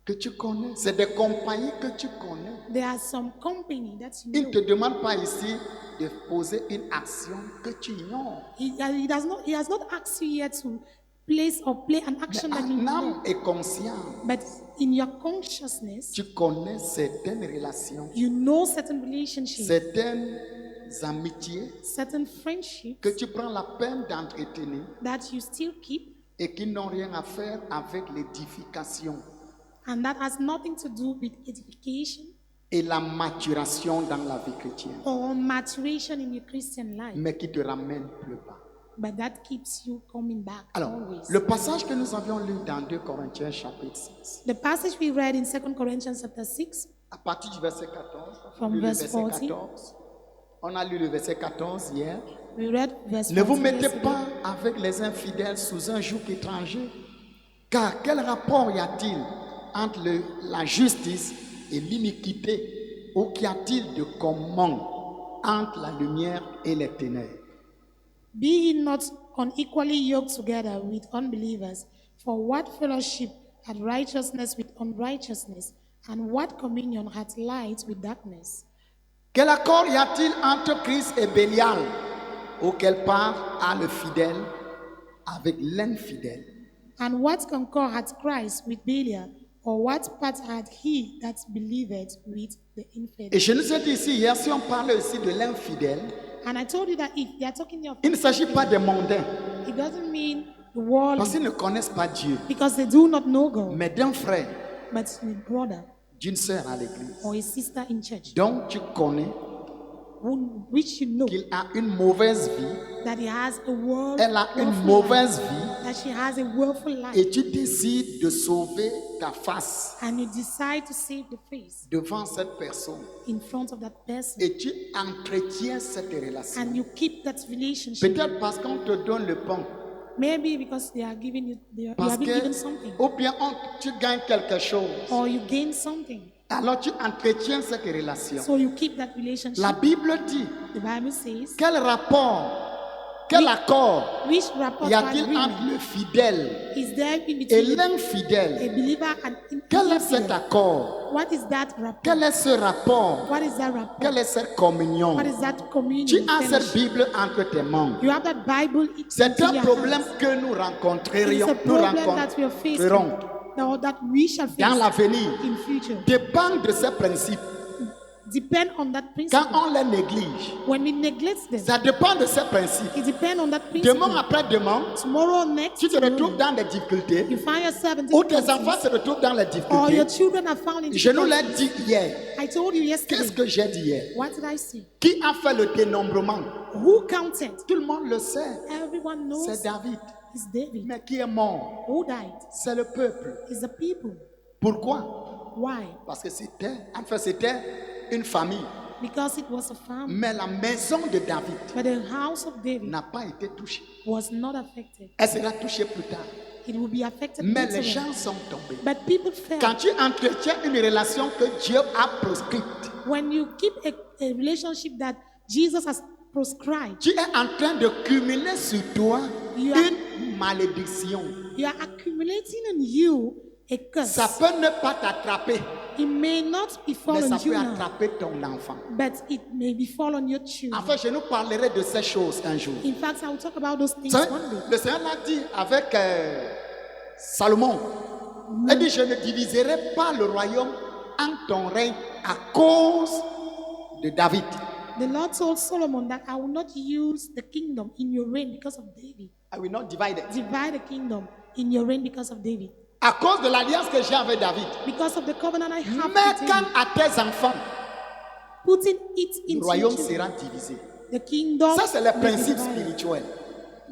que tu connais, c'est des compagnies que tu connais. there are some company that you Il ne know. te demande pas ici de poser une action que tu ignores. He has not asked you yet to place or play an action that you En âme know. et conscience, But in your consciousness, tu connais certaines relations, you know certain relationships, certaines amitiés certain friendships que tu prends la peine d'entretenir that you still keep, et qui n'ont rien à faire avec l'édification and that has nothing to do with edification et la maturation dans la vie chrétienne, or maturation in your Christian life, mais qui te ramènent plus bas. but that keeps you coming back Alors, always. le passage que nous avions lu dans 2 Corinthiens chapitre 6, The passage we read in 2 Corinthians chapter 6, à partir du verset 14, on a From lu le verse verset 14. 14. On a lu le verset 14 hier. we read verse Ne vous 14 mettez yesterday. pas avec les infidèles sous un joug étranger, car quel rapport y a-t-il entre la justice et l'iniquité, ou qu'y a-t-il de commun entre la lumière et les ténèbres? Be ye not unequally yoked together with unbelievers, for what fellowship hath righteousness with unrighteousness, and what communion hath light with darkness? Quel accord y a-t-il entre Christ et Bélial, auquel part a le fidèle avec l'infidèle? And what concord hath Christ with Belial, or what part had he that believeth with the Et infidel? je nous ai dit ici hier, si on parle aussi de l'infidèle, And I told you that if they are talking of, il ne s'agit pas des mondains, it doesn't mean the world, parce qu'ils ne connaissent pas Dieu, because they do not know God, mais d'un frère, but the brother, d'une sœur à l'église or a sister in church dont tu connais which you know qu'il a une mauvaise vie, that he has a world, elle a une woeful mauvaise life, vie, that she has a woeful life, et tu décides de sauver ta face and you decide to save the face devant cette personne in front of that person, et tu entretiens cette relation. and you keep that relationship. Peut-être parce qu'on te donne le pain, Maybe because they are giving you, you parce have been que, given something, ou bien tu gagnes quelque chose, or you gain something, alors tu entretiens cette relation. so you keep that relationship. La Bible dit, The Bible says, quel rapport, quel accord which rapport y or a-t-il entre agreement le fidèle is there in et between a l'infidèle? believer and Quel est cet infidel? accord? What is that rapport? Quel est ce rapport? What is that rapport? Quelle est cette communion? What is that communion? Tu as cette fellowship? Bible entre tes mains. You have that Bible in C'est un your problème hands. que nous It is rencontrerions, a nous problem that we are facing, rencontrerons or that we shall dans face l'avenir. in future. Dépend de ces principes. Depend on that Quand principle. on les néglige, When we neglect them, ça dépend de ces principes. it depends on that principle. Demain après demain, Tomorrow or next, tu te retrouves tomorrow, dans des difficultés, you find yourself in ou tes enfants difficulties, se retrouvent dans les or difficultés. your children are found in Je nous l'ai difficulties. dit hier. I told you yesterday. Qu'est-ce que j'ai dit hier? What did I say? Qui a fait le dénombrement? Who counted? Tout le monde le sait. Everyone knows C'est David. it's David. Mais qui est mort? Who died? C'est le peuple. It's the people. Pourquoi? Why? Parce que c'était une famille. Because it was a family. Mais la maison de David But the house of David n'a pas été touchée. was not affected. Elle sera touchée plus tard. It will be affected Mais later les gens on. sont tombés. But people fell. Quand tu entretiens une relation que Dieu a proscrite, When you keep a relationship that Jesus has prescribed, tu es en train de cumuler sur toi You are- une malédiction. you are accumulating in you a curse. Ça peut ne pas t'attraper, It may not befall mais ça on you peut now, attraper ton enfant. but it may befall on your children. Enfin, je nous parlerai de ces choses un jour. In fact, I will talk about those things Vous savez, one day. le Seigneur l'a dit avec Salomon. Il dit, je ne diviserai pas le royaume en ton règne à cause de David. The Lord told Solomon that I will not use the kingdom in your reign because of David. I will not divide it. Divide the kingdom in your reign because of David. À cause de l'alliance que j'ai avec David. Because of the covenant I have Mais with quand him. à tes enfants, Putting it le into royaume your children. sera divisé. The kingdom. Ça, c'est le will be principe divided. spirituel.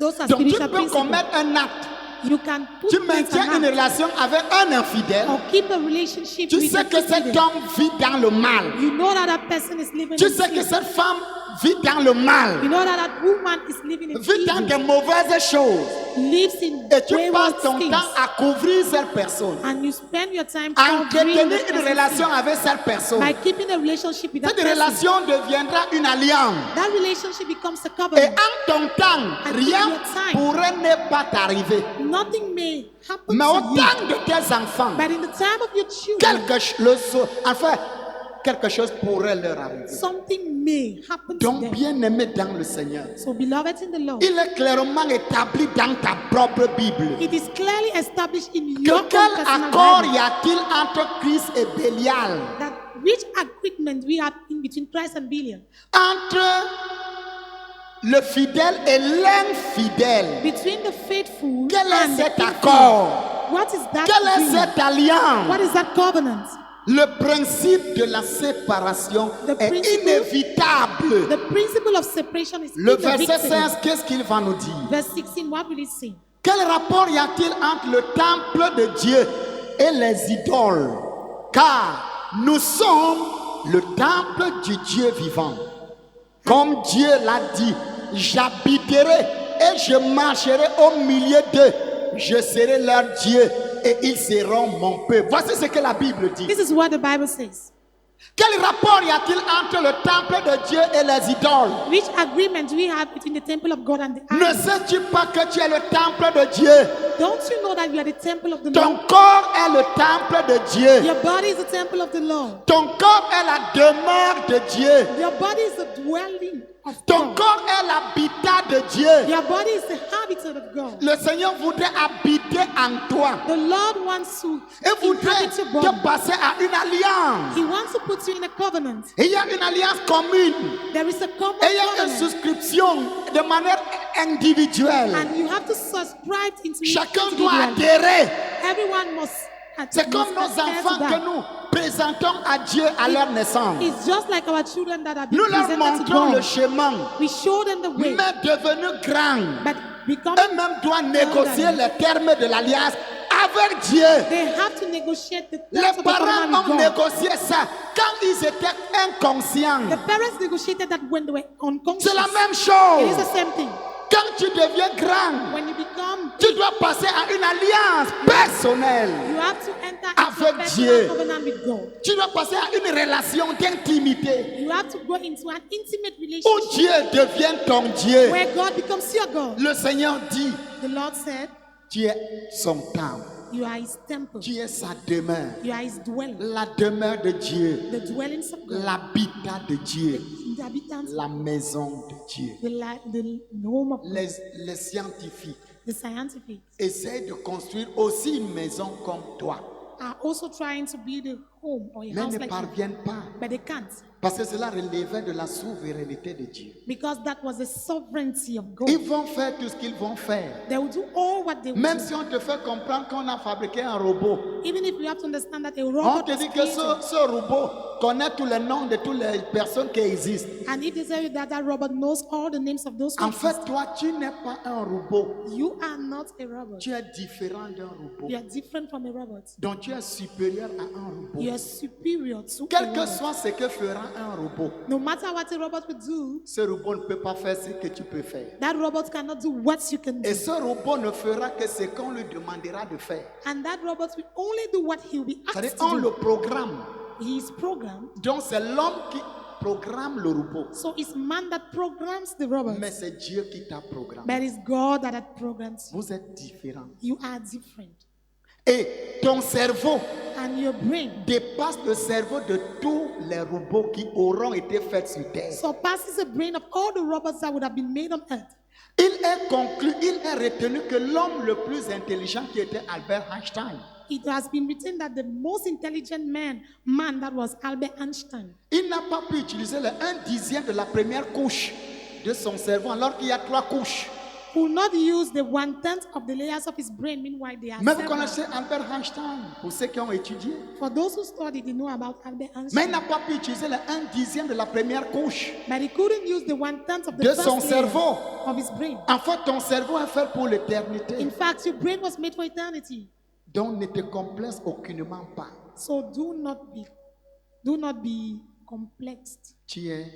Those are Donc, tu spiritual peux principles. commettre un acte. You can put Tu place maintiens an une act relation avec un infidèle. or keep a relationship Tu with sais a que cet infidel. homme vit dans le mal. You know that that person is living Tu in sais que sin. cette femme vit dans le mal. You know that that woman is living in Vit dans evil. de mauvaises choses. Lives in Et tu wayward passes ton things. temps à couvrir cette personne. And you spend your time À covering entretenir the une person's relation sin. avec cette personne. By keeping a relationship with that Cette person. relation deviendra une alliance. That relationship becomes a Et covenant. en ton temps, And rien in your time. pourrait ne pas t'arriver. Nothing may happen Mais au to you. temps de tes enfants, But in the time of your children, quelque chose pourrait leur arriver. something may happen to Donc, them. bien-aimé dans le Seigneur, So, beloved in the Lord, il est clairement établi dans ta propre Bible. it is clearly established in your own Que quel personal accord Bible y a-t-il entre Christ et Bélial? that which agreement we have in between Christ and Belial, Entre le fidèle et l'infidèle. between the faithful Quel est and the cet infidel. accord? What is that Quelle est agreement? cette alliance? What is that covenant? Le principe de la séparation The est principle- inévitable. The principle of separation is Le verset inevitable. 16, qu'est-ce qu'il va nous dire? Verse 16, what will it say? Quel rapport y a-t-il entre le temple de Dieu et les idoles? Car nous sommes le temple du Dieu vivant. Comme Dieu l'a dit, j'habiterai et je marcherai au milieu d'eux. Je serai leur Dieu et ils seront mon peuple. Voici ce que la Bible dit. This is what the Bible says. Quel rapport y a-t-il entre le temple de Dieu et les idoles? Which agreement do we have between the temple of God and the Ne idol? sais-tu pas que tu es le temple de Dieu? Don't you know that you are the temple of the Ton Lord? corps est le temple de Dieu. Your body is the temple of the Lord. Ton corps est la demeure de Dieu. Your body is the dwelling of Ton God. corps est l'habitat de Dieu. Your body is the habitat of God. Le Seigneur voudrait habiter en toi. The Lord wants to Et voudrait inhabit your body. te passer à une alliance. He wants to put you in a covenant. Et il y a une alliance commune. There is a common Et il y a une covenant. souscription de manière individuelle. And you have to subscribe into it Chacun doit individually. adhérer. Everyone must C'est comme nos enfants que nous présentons à Dieu à leur naissance. It's just like our children that are being Nous leur presented to montrons God. le chemin. We show them the way, Mais devenus grands, but becoming eux-mêmes doivent négocier les termes de l'alliance avec Dieu. they have to negotiate the Les terms of the parents covenant ont with God. négocié ça quand ils étaient inconscients. The parents negotiated that when they were unconscious. C'est la même It is chose. the same thing. Quand tu deviens grand, When you become, tu dois passer à une alliance personnelle. you have to enter into Avec a personal Dieu. covenant with God. Tu dois passer à une relation d'intimité You have to go into an intimate où relationship Dieu devient ton Dieu. where God becomes your God. Le Seigneur dit, The Lord said, tu es son temple, you are his temple. tu es sa demeure, You are his dwelling. la demeure de Dieu, The dwellings of God. l'habitat de Dieu, The inhabitants, la maison de Dieu. the home of God. Les scientifiques The scientific essayent de construire aussi une maison comme toi, are also trying to build a home or a mais house ne like you, parviennent pas but they can't parce que cela relevait de la souveraineté de Dieu. because that was the sovereignty of God. Ils vont faire tout ce qu'ils vont faire. They will do all what they will Même do. si on te fait comprendre qu'on a fabriqué un robot, Even if you have to understand that a on robot te was dit que created, ce robot connaît tous les noms de toutes les personnes qui existent. and if they tell you that that robot knows all the names of those En people, fait, toi, tu n'es pas un robot. you are not a robot. Tu es différent d'un robot. You are different from a robot. Donc, tu es supérieur à un robot. You are superior to a Quel que robot. soit ce que fera un robot, No matter what a robot will do, ce robot ne peut pas faire ce que tu peux faire. that robot cannot do what you can Et do. ce robot ne fera que ce qu'on lui demandera de faire. And that robot will only do what he will be C'est-à-dire, asked on to le do. programme. He is programmed. Donc, c'est l'homme qui programme le robot. So it's man that programs the robot. Mais c'est Dieu qui t'a programmé. But it's God that had programmed you. Vous êtes différents. You are different. Et ton cerveau And your brain dépasse le cerveau de tous les robots qui auront été faits sur Terre. surpasses the brain of all the robots that would have been made on earth. Il est conclu, il est retenu que l'homme le plus intelligent qui était Albert Einstein, It has been written that the most intelligent man that was Albert Einstein, il n'a pas pu utiliser le 1/10 de la première couche de son cerveau alors qu'il y a 3 couches. could not use the 1/10 of the layers of his brain. Meanwhile, they are Mais vous several. connaissez Albert Einstein, pour ceux qui ont étudié. For those who studied, they know about Albert Mais il Einstein. n'a pas pu utiliser le 1/10 de la première couche But he couldn't use the 1/10 of the de first son layer cerveau. of his brain. En fait, ton cerveau est fait pour l'éternité. In fact, your brain was made for eternity. Donc ne te complexe aucunement pas. So do not be complexed. Tu es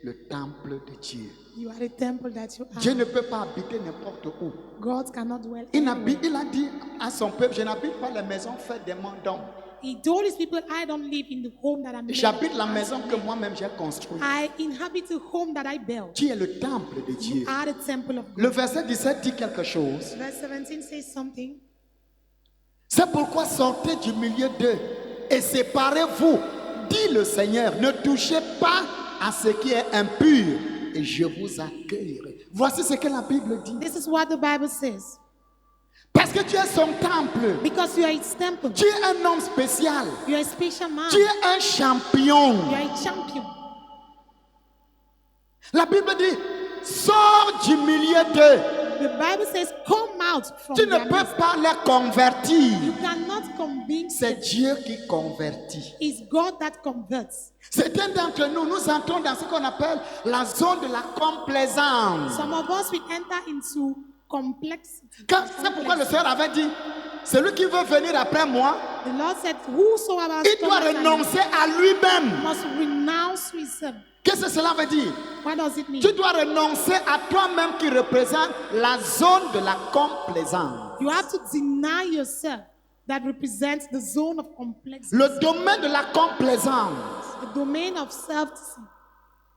le temple de Dieu. You are a temple that you Dieu are. ne peut pas habiter n'importe où. God cannot dwell Il anywhere. a dit à son peuple, je n'habite pas les maisons faites des mains d'hommes. He told his people, I don't live in the home that I'm J'habite la maison que moi-même j'ai construite. I inhabit a home that I built. Tu es le temple de Dieu. You are the temple of God. Le verset 17 dit quelque chose. Verse 17 says something. C'est pourquoi sortez du milieu d'eux et séparez-vous, dit le Seigneur. Ne touchez pas à ce qui est impur et je vous accueillerai. Voici ce que la Bible dit. This is what the Bible says. Parce que tu es son temple. Because you are its temple. Tu es un homme spécial. You are a special man. Tu es un champion. You are a champion. La Bible dit, sors du milieu d'eux. The Bible says, come out from Tu ne their peux midst. pas les convertir. You cannot convince C'est them. Dieu qui convertit. It's God that converts. Certains d'entre nous, nous entrons dans ce qu'on appelle la zone de la complaisance. Some of us will enter into complexity. C'est pourquoi le Seigneur avait dit, celui qui veut venir après moi, The Lord said, whosoever il doit cometh renoncer à lui-même. must renounce himself. Qu'est-ce que cela veut dire? What does it mean? Tu dois renoncer à toi-même qui représente la zone de la complaisance. You have to deny yourself that represents the zone of complexity. Le domaine de la complaisance. The domain of self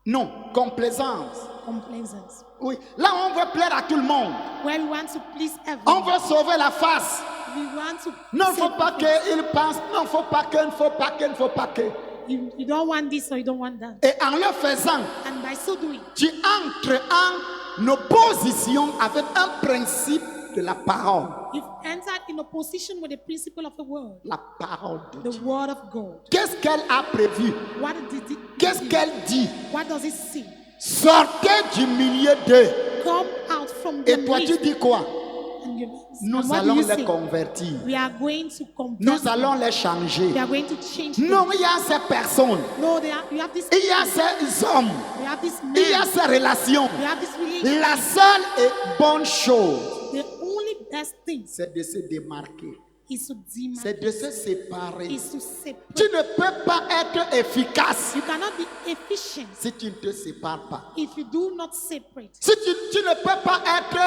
Non, complaisance. complacence. Oui, là on veut plaire à tout le monde. Where we want to please On everyone. veut sauver la face. We want to Non, il ne faut save pas people. qu'il pense. Non, il ne faut pas que, il ne faut pas que, il ne faut pas que. You don't want this or you don't want that. Et en le faisant, And by so doing, tu entres en opposition avec un principe de la parole. you've entered in opposition with the principle of the word, La parole de the Dieu. word of God. Qu'est-ce qu'elle a prévu? What did it Qu'est-ce qu'elle dit? What does it say? Sortez du milieu d'eux. Come out from the Et toi, tu midst. dis quoi? And nous what do allons you les say? convertir. We are going to convert. Nous allons les changer. We are going to change them. Non, il y a ces personnes, No, you have this. il y a ces hommes, We have this il y a man. ces relations. We have this relationship. La seule et bonne chose, The only best thing c'est de se démarquer, is to demarcate. c'est de se séparer. Is to separate. Tu ne peux pas être efficace You cannot be efficient si tu ne te sépares pas. if you do not separate. Si tu ne peux pas être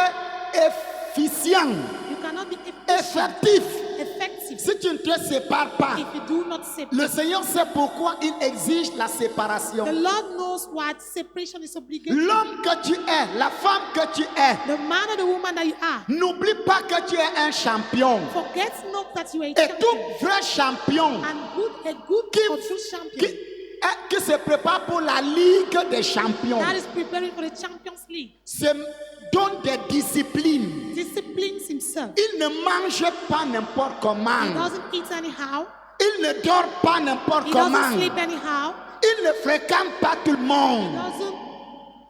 efficient, You cannot be efficient, effectif, effective si tu ne te sépares pas. if you do not separate. Le Seigneur sait pourquoi il exige la séparation. The Lord knows what separation is obligatory. L'homme que tu es, la femme que tu es, The man or the woman that you are, n'oublie pas que tu es un champion. forget not that you are a Et champion. tout vrai champion And a good Qui- or true champion qui se prépare pour la Ligue des champions that is preparing for the Champions League se donne des disciplines. disciplines himself. Il ne mange pas n'importe He comment. doesn't eat anyhow. Il ne dort pas n'importe He comment. doesn't sleep anyhow. Il ne fréquente pas tout le He monde. doesn't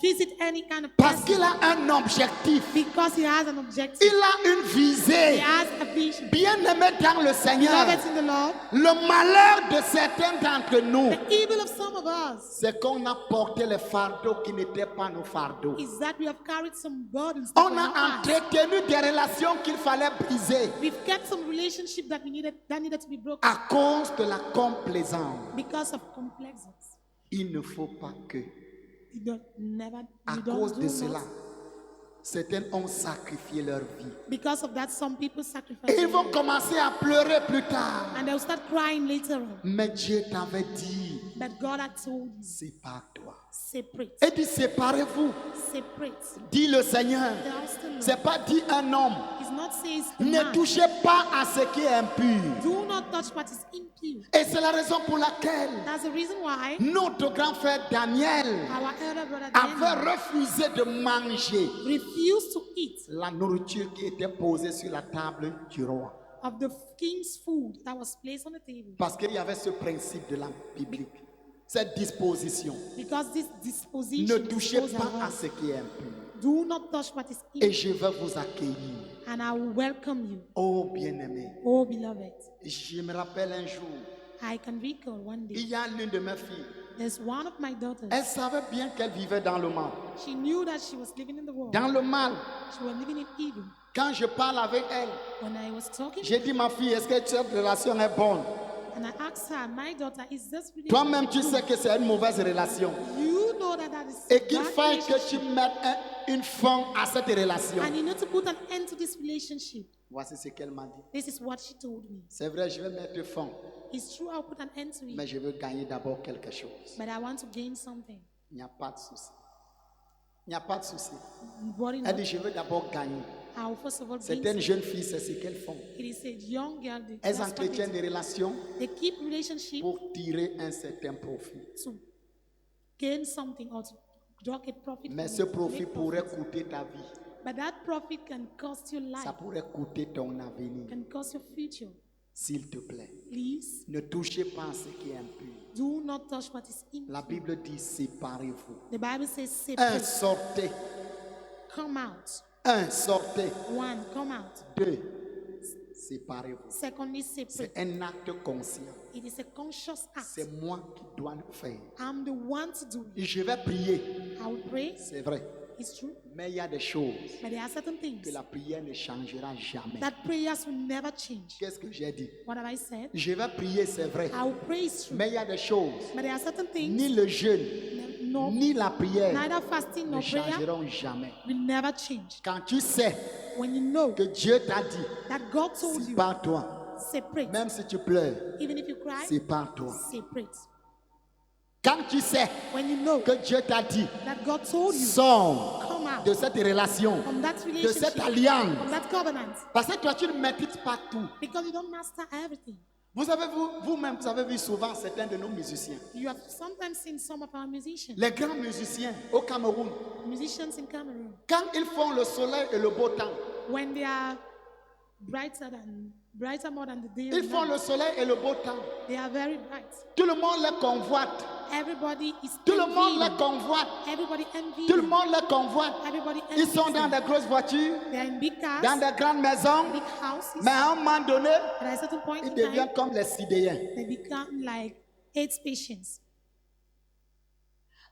visit any kind of Parce person qu'il a un objectif. because he has an objective. Il a une He visée. has a vision. Bien-aimé dans le Seigneur, Beloved in the Lord, le malheur de certains d'entre nous, the evil of some of us c'est qu'on a porté les fardeaux qui n'étaient pas nos fardeaux. is that we have carried some burdens that On were not a ours. entretenu des relations qu'il fallait briser We've kept some relationship that needed to be broken à cause de la complaisance. because of complexes. Il ne faut pas que, You don't never. à You don't cause do de not. cela, certains ont sacrifié leur vie. Because of that, some people sacrifice. Et ils their vont life. commencer à pleurer plus tard. And they'll start crying later on. Mais Dieu t'avait dit, But God had told you, sépare-toi. separate, Et dit, séparez-vous. separate. Dit le Seigneur. Tells the Lord. C'est pas dit un homme. It's not says the Ne man. touchez pas à ce qui est impur. Do not touch what is impure. Et c'est la raison pour laquelle That's the reason why notre grand frère Daniel our elder brother avait Daniel refusé de manger refused to eat la nourriture qui était posée sur la table du roi. of the king's food that was placed on the table. Parce qu'il y avait ce principe de la biblique, cette disposition. Because this Ne disposition touchez goes pas à around. ce qui est impur. Do not touch what is Et impure, je vais vous accueillir. and I will welcome you, Oh bien-aimé, oh beloved. je me rappelle un jour, I can recall one il day, y a l'une de mes filles. there's one of my daughters. Elle savait bien qu'elle vivait dans le mal. She knew that she was living in the world. Dans le mal, She was living in evil. quand je parle avec elle, When I was talking, j'ai dit, ma fille, est-ce que cette relation est bonne? and I asked her, my daughter, is this Toi-même, tu relationship sais que c'est une mauvaise relation. good? You know that that is Et qu'il bad faille que tu relationship, mettes une fin à cette relation. and you need to put an end to this relationship. Voici ce qu'elle m'a dit. This is what she told me. C'est vrai, je vais mettre fin, It's true, I'll put an end to mais it, je veux gagner d'abord quelque chose. but I want to gain something. Il n'y a pas de souci. Il n'y a pas de souci. Worry Elle not. dit, je veux d'abord gagner. I'll first of all gain Certaines something. jeunes filles, c'est ce qu'elles font. It is a young girl. Elles that's what entretiennent des relations they keep relationship pour tirer un certain profit. to gain something or to draw a profit. Mais from ce it, to profit make pourrait profit. coûter ta vie. But that profit can cost your life, Ça pourrait coûter ton avenir. can cost your future. S'il te plaît, Please ne touchez pas à ce qui est impur. do not touch what is La impure. Bible dit séparez-vous. The Bible says, Un, separate, sortez. come out. Un, sortez. One, come out. Deux, séparez-vous. Secondly, separate. C'est un acte conscient. It is a conscious act. C'est moi qui dois le faire. I'm the one to do it. Et je vais prier. I will pray. C'est vrai. It's true. Mais il y a des choses But there are certain things que la prière ne changera jamais. that prayers will never change. Qu'est-ce que j'ai dit? What have I said? Je vais prier, c'est vrai. I will pray, it's true. Mais il y a des choses, But there are certain things, ni le jeûne, no, ni la prière neither fasting ne nor prayer changeront jamais. will never change. Quand tu sais When you know que Dieu t'a dit, that God told you, sépare-toi, separate. même si tu pleures, Even if you cry, sépare-toi. separate. Quand tu sais When you know que Dieu t'a dit, that God told you, sors come out de cette relation, from that de relationship, cette alliance, from that covenant, parce que toi tu ne maîtrises pas tout. because you don't master everything. Vous avez vu, vous-même, vous avez vu souvent certains de nos musiciens, You have sometimes seen some of our musicians, les grands musiciens au Cameroun, musicians in Cameroon, quand ils font le soleil et le beau temps, when they are brighter than brighter more than the day Ils or font night. le soleil et le beau temps. They are very bright. Tout le monde les convoite. Everybody is Tout le monde les envying. convoite. Everybody envy Tout le them. monde les convoite. Everybody Ils envies sont dans them. des grosses voitures, They are in big cars, dans des grandes maisons. big houses. Mais à un moment donné, But at a certain point ils in deviennent time, comme les Sidéens. they become like AIDS patients.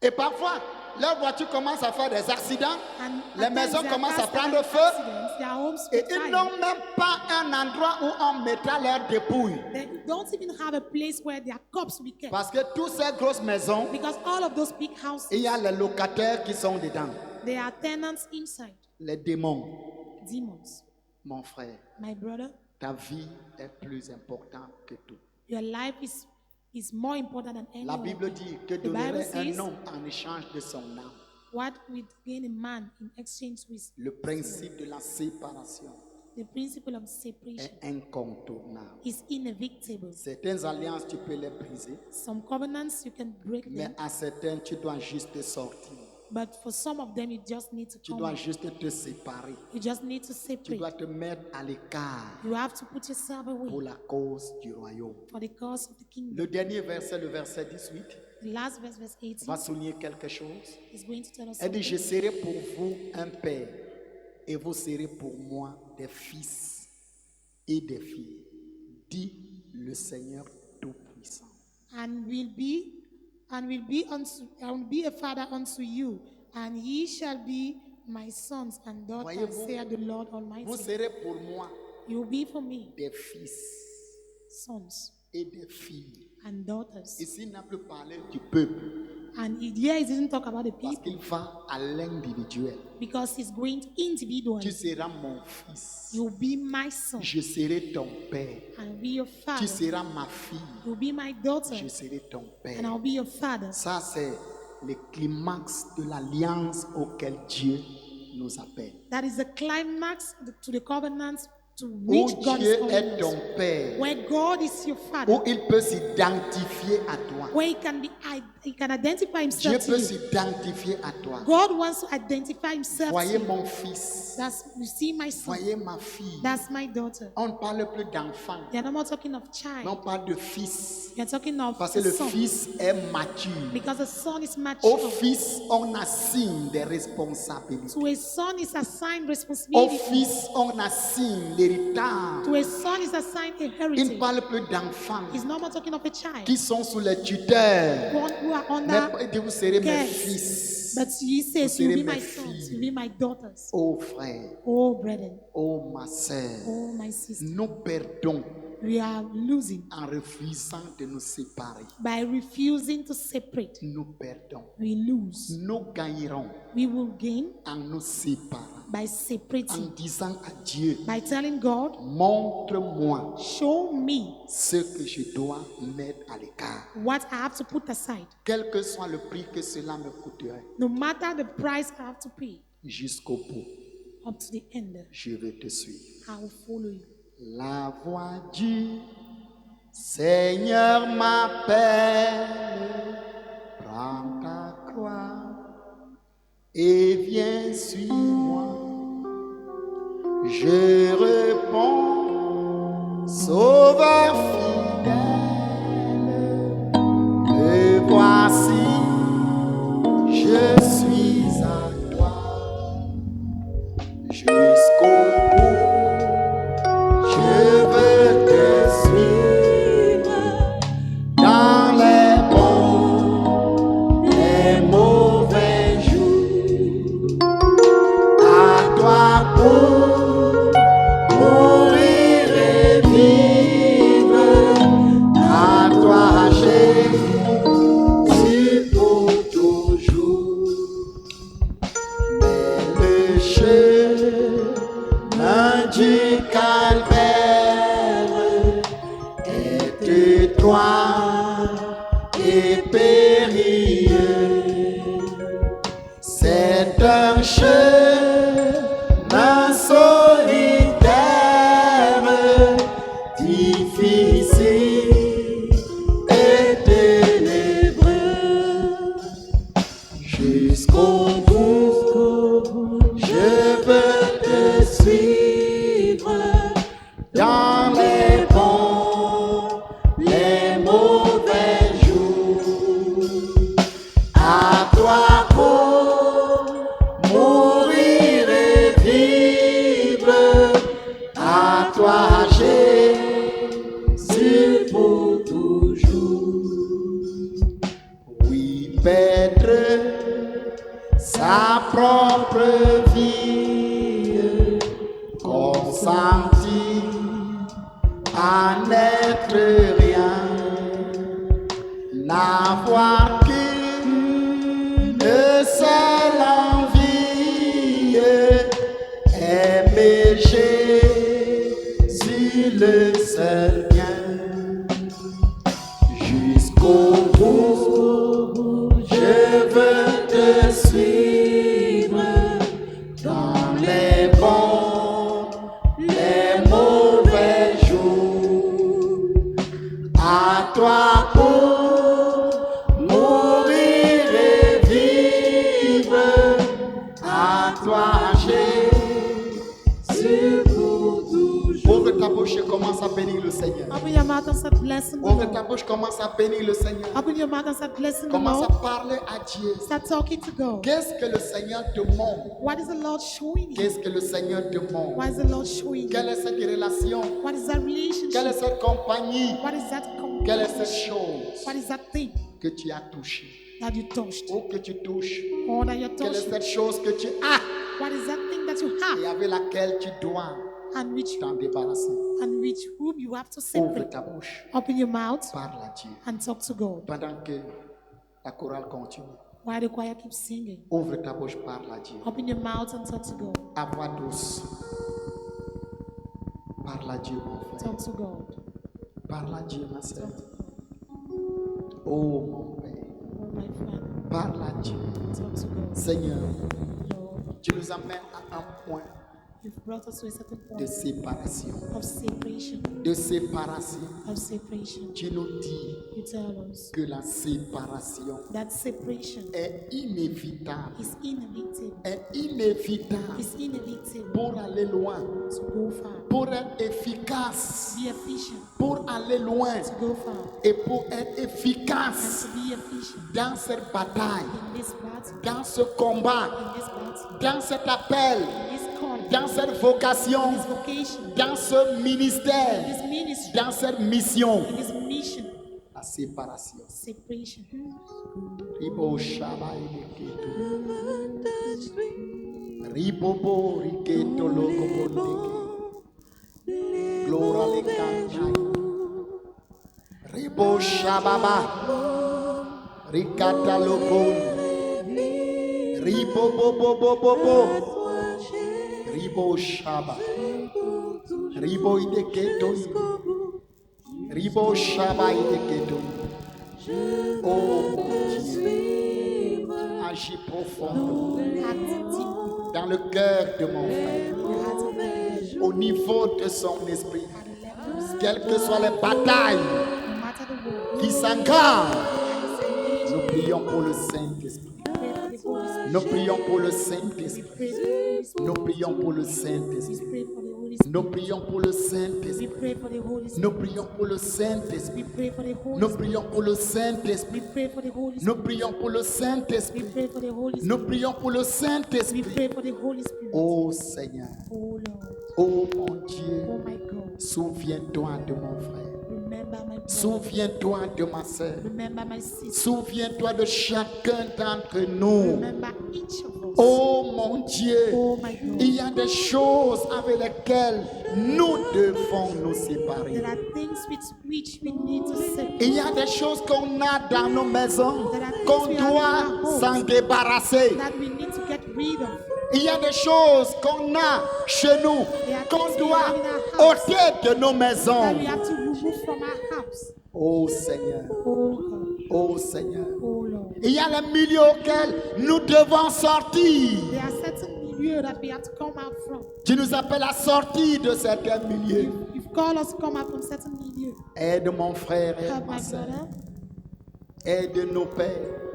Et parfois, leur voiture commence à faire des accidents. And Les at times maisons their commencent à cars prendre have feu. accidents, their homes Et will ils fire. n'ont même pas un endroit où on mettra leurs dépouilles. They don't even have a place where their corpse will be kept. Parce que toutes ces grosses maisons, Because all of those big houses, il y a les locataires qui sont dedans. they are tenants inside. Les démons. Demons. Mon frère, My brother, ta vie est plus importante que tout. your life is more important than any La other Bible thing. dit que The Bible donnerait says, un homme en échange de son âme. what will gain a man in exchange with Le principe de la séparation the principle of separation est incontournable. is inevitable. Certaines alliances, tu peux les briser, Some covenants you can break mais them, à certaines, tu dois juste sortir. but for some of them you just need to Tu come dois out. juste te séparer. You just need to Tu dois separate. te mettre à l'écart You have to put yourself pour away la cause du royaume. for the cause of the kingdom. Le dernier verset, le verset 18, The last verse, verse 18, va souligner quelque chose. is going to tell us Elle dit, je something. serai pour vous un père et vous serez pour moi des fils et des filles, dit le Seigneur Tout-Puissant. And will be a father unto you, and ye shall be my sons and daughters, Voyez-vous, saith the Lord Vous Almighty. serez pour moi You will be for me des fils sons et des filles. and daughters. Ici, il n'a plus parlé du peuple Here he didn't talk about the parce people qu'il va à l'individuel. because he's going Tu individually. seras mon fils. You'll be my son Je serai ton père. and be your Tu father. seras ma fille. You'll be my daughter Je serai ton and père. I'll be your father. Ça, c'est le climax de l'alliance auquel Dieu nous appelle. That is the climax to the covenant to Où which God is Dieu calling est us. ton père. Where God is your Où father. il peut s'identifier à toi. Where he can identify Dieu himself to peut you. s'identifier à toi. God wants to identify himself Voyez to you. mon fils. That's, you see my son. Voyez ma fille. That's my daughter. On ne parle plus d'enfant. You're not more talking of Mais child. on parle de fils. You're talking of Parce que a le son. fils est mature. Because the son is Au mature. fils, on assigne des responsabilités. To a son is assigned Au responsibility. fils, on assigne l'héritage. To a son is assigned a Il ne heritage. parle plus d'enfants He's not more talking of a child. qui sont sous les tuteurs. One who are Mais under il dit, vous serez mes cares. fils. But he says, Vous you'll be serez my mes sons, filles. you'll be my daughters. Oh frère, Oh, brethren, oh ma sœur, oh, my sister, nous perdons we are losing en refusant de nous séparer. by refusing to separate. Nous perdons. We lose. Nous gagnerons We will gain en nous séparant. by En separating, disant à Dieu, by telling God, montre-moi show me ce que je dois mettre à l'écart. what I have to put aside. Quel que soit le prix que cela me coûterait, No matter the price I have to pay, jusqu'au bout, up to the end, je vais te suivre. I will follow you. La voix du Seigneur m'appelle, prends ta croix et viens suis-moi. Je réponds, Sauveur fidèle, me voici, je suis à toi jusqu'au bout. Je veux te suivre dans les bons, les mauvais jours. À toi pour mourir et vivre. À toi Jésus pour toujours. Mais le chemin du calvaire est étroit et périlleux. C'est un chemin solitaire, difficile et ténébreux. Jusqu'au bout, je veux te suivre dans les perdre sa propre vie, consenti à n'être rien, n'avoir qu'une seule envie, aimer Jésus le seul bien, jusqu'au bout, je veux te suivre dans les bons, les mauvais jours. À toi pour mourir et vivre, à toi Jésus pour toujours. Ouvre ta bouche et commence à bénir le Seigneur. Open your mouth and start blessing the Ouvre Lord. ta bouche, commence à bénir le Seigneur. Open your mouth and start blessing the Commence à Lord. parler à Dieu. Start talking to God. Qu'est-ce que le Seigneur te montre? What is the Lord showing you? Qu'est-ce que le Seigneur te montre? What is the Lord showing you? Quelle est cette relation? What is that Quelle est relationship? cette compagnie? What is that Quelle est cette communication? chose What is that thing que tu as touchée? that you touched? Ou que tu touches? Or that you Quelle est touched? cette chose que tu as What is that thing that you et have avec laquelle tu dois and which t'en débarrasser? whom you have to Ouvre separate? ta bouche. Open your mouth Parle à Dieu. and talk to God Pendant que la chorale continue. while the choir keeps singing. Ouvre ta bouche, parle à Dieu. Open your mouth and talk to God. À voix douce. Parle à Dieu, mon frère. Talk to God. Parle à Dieu, ma soeur. Talk to God. Oh, mon Père. Oh, my Father. Parle à Dieu. Talk to God. Seigneur, Lord, tu nous amènes à un point you've brought us to a certain de point séparation. of separation. De séparation. Of separation. Tu nous dis You tell us que la séparation that separation est inévitable. is inevitable. Est inévitable It's inevitable pour aller loin, to go far. pour être efficace, Be efficient pour aller loin to go far. et pour être And efficace to be efficient dans cette bataille, in this battle, dans ce combat, in this battle, dans cet appel, in this calling, dans cette vocation, in this vocation, dans ce in ministère, this ministry, dans cette mission. in this mission. La séparation. Separation. Ribo shaba ideketo. Ribobo riketo lokobondeke. Glora le kantai. Ribo shababa. Rikata lokon. Ribobobobobobo. Ribo shaba. Ribo ideketo. Ribo shaba ideketo. Oh mon Dieu, agis profondément Act deep dans le cœur de mon frère, in the heart of man. au niveau de son esprit, At the levels, quelles que soient les batailles no matter the world, qui s'engagent. Nous prions pour le Saint-Esprit. pray for the Holy Spirit. Nous prions pour le We Saint-Esprit. pray for the Holy Spirit. Nous prions pour le We Saint-Esprit. pray for the Holy Nous Spirit. prions pour le We Saint-Esprit. pray for the Holy Nous Spirit. prions pour le Saint-Esprit. We pray for the Holy Nous Spirit. prions pour le Saint-Esprit. We pray for the Holy Nous Spirit. prions pour le We Saint-Esprit. pray for the Holy Nous Spirit. prions pour le We Saint-Esprit. pray for the Holy Spirit. Oh Seigneur, Oh Lord, oh mon Dieu, oh my God, souviens-toi de mon frère. remember my brother. Souviens-toi de ma soeur. Remember my sister. Souviens-toi de chacun d'entre nous. Remember each of us. Oh mon Dieu, Oh my God. il y a des choses avec lesquelles nous devons nous séparer. There are things with which we need to separate. Il y a des choses qu'on a dans nos maisons There are things qu'on we have in our doit homes s'en débarrasser. that we need to get rid of. Il y a des choses qu'on a chez nous qu'on doit ôter de nos maisons. That we have to remove from our house. Oh Seigneur, Oh God. oh Seigneur. Oh Lord. Il y a les milieux auxquels nous devons sortir. There are certain milieux that we have to come out from. Tu nous appelles à sortir de certains milieux. You've called us to come out from certain milieux. Aide mon frère et Help ma my soeur. brother. Aide nos pères.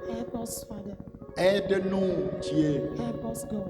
Help us, Father. Aide-nous, Dieu. Help us, God.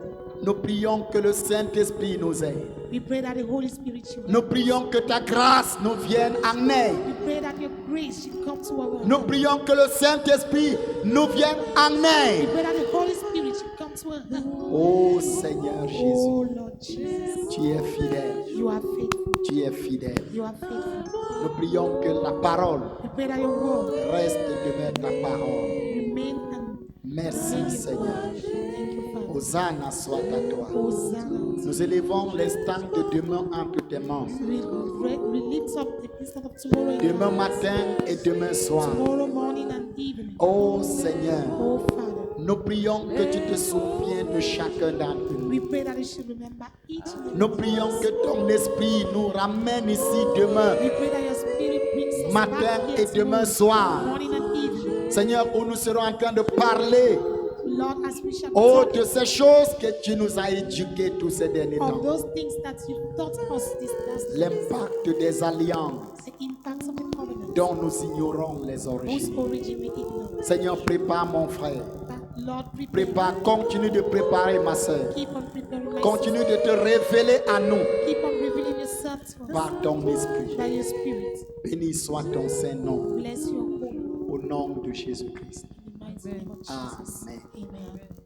Nous prions que le Saint-Esprit nous aide. We pray that the Holy Spirit should Nous prions que ta grâce nous vienne en aide. We pray that your grace should come to our Nous help. prions que le Saint-Esprit nous vienne en We aide. pray that the Holy Spirit should come to our help. Oh Seigneur Jésus, Oh Lord Jesus, tu es fidèle. you are faithful. Tu es fidèle. You are faithful. Nous prions que la parole We pray that your word reste demeure ta parole. remain and Merci Seigneur. Thank you, Father. Hosanna soit à toi. Hosanna. Nous élevons l'instant de demain entre tes mains. We lift up the instant of tomorrow in your Demain hands. matin et demain soir. Tomorrow morning and evening. Oh Seigneur, Oh, Father. nous prions que tu te souviennes de chacun d'entre nous. We pray that you should remember each and every Nous prions que ton esprit nous ramène ici demain, We pray that your spirit brings us matin back here et demain tomorrow, soir. morning and evening. Seigneur, où nous serons en train de parler, Lord, as we shall oh, talk de ces choses que tu nous as éduquées tous ces derniers of temps. those things that you taught us this last days, L'impact des alliances the impacts of the covenant, dont nous ignorons les whose origines. origin we ignore. Seigneur, prépare mon frère. But Lord, Prépare, continue de préparer ma soeur. keep on preparing my Continue de te révéler à nous sister. Keep on revealing yourself to us par ton esprit. by your spirit. Béni soit ton Saint-Nom Bless your hope au nom de Jésus-Christ. in the mighty name of Jesus. Amen. Amen.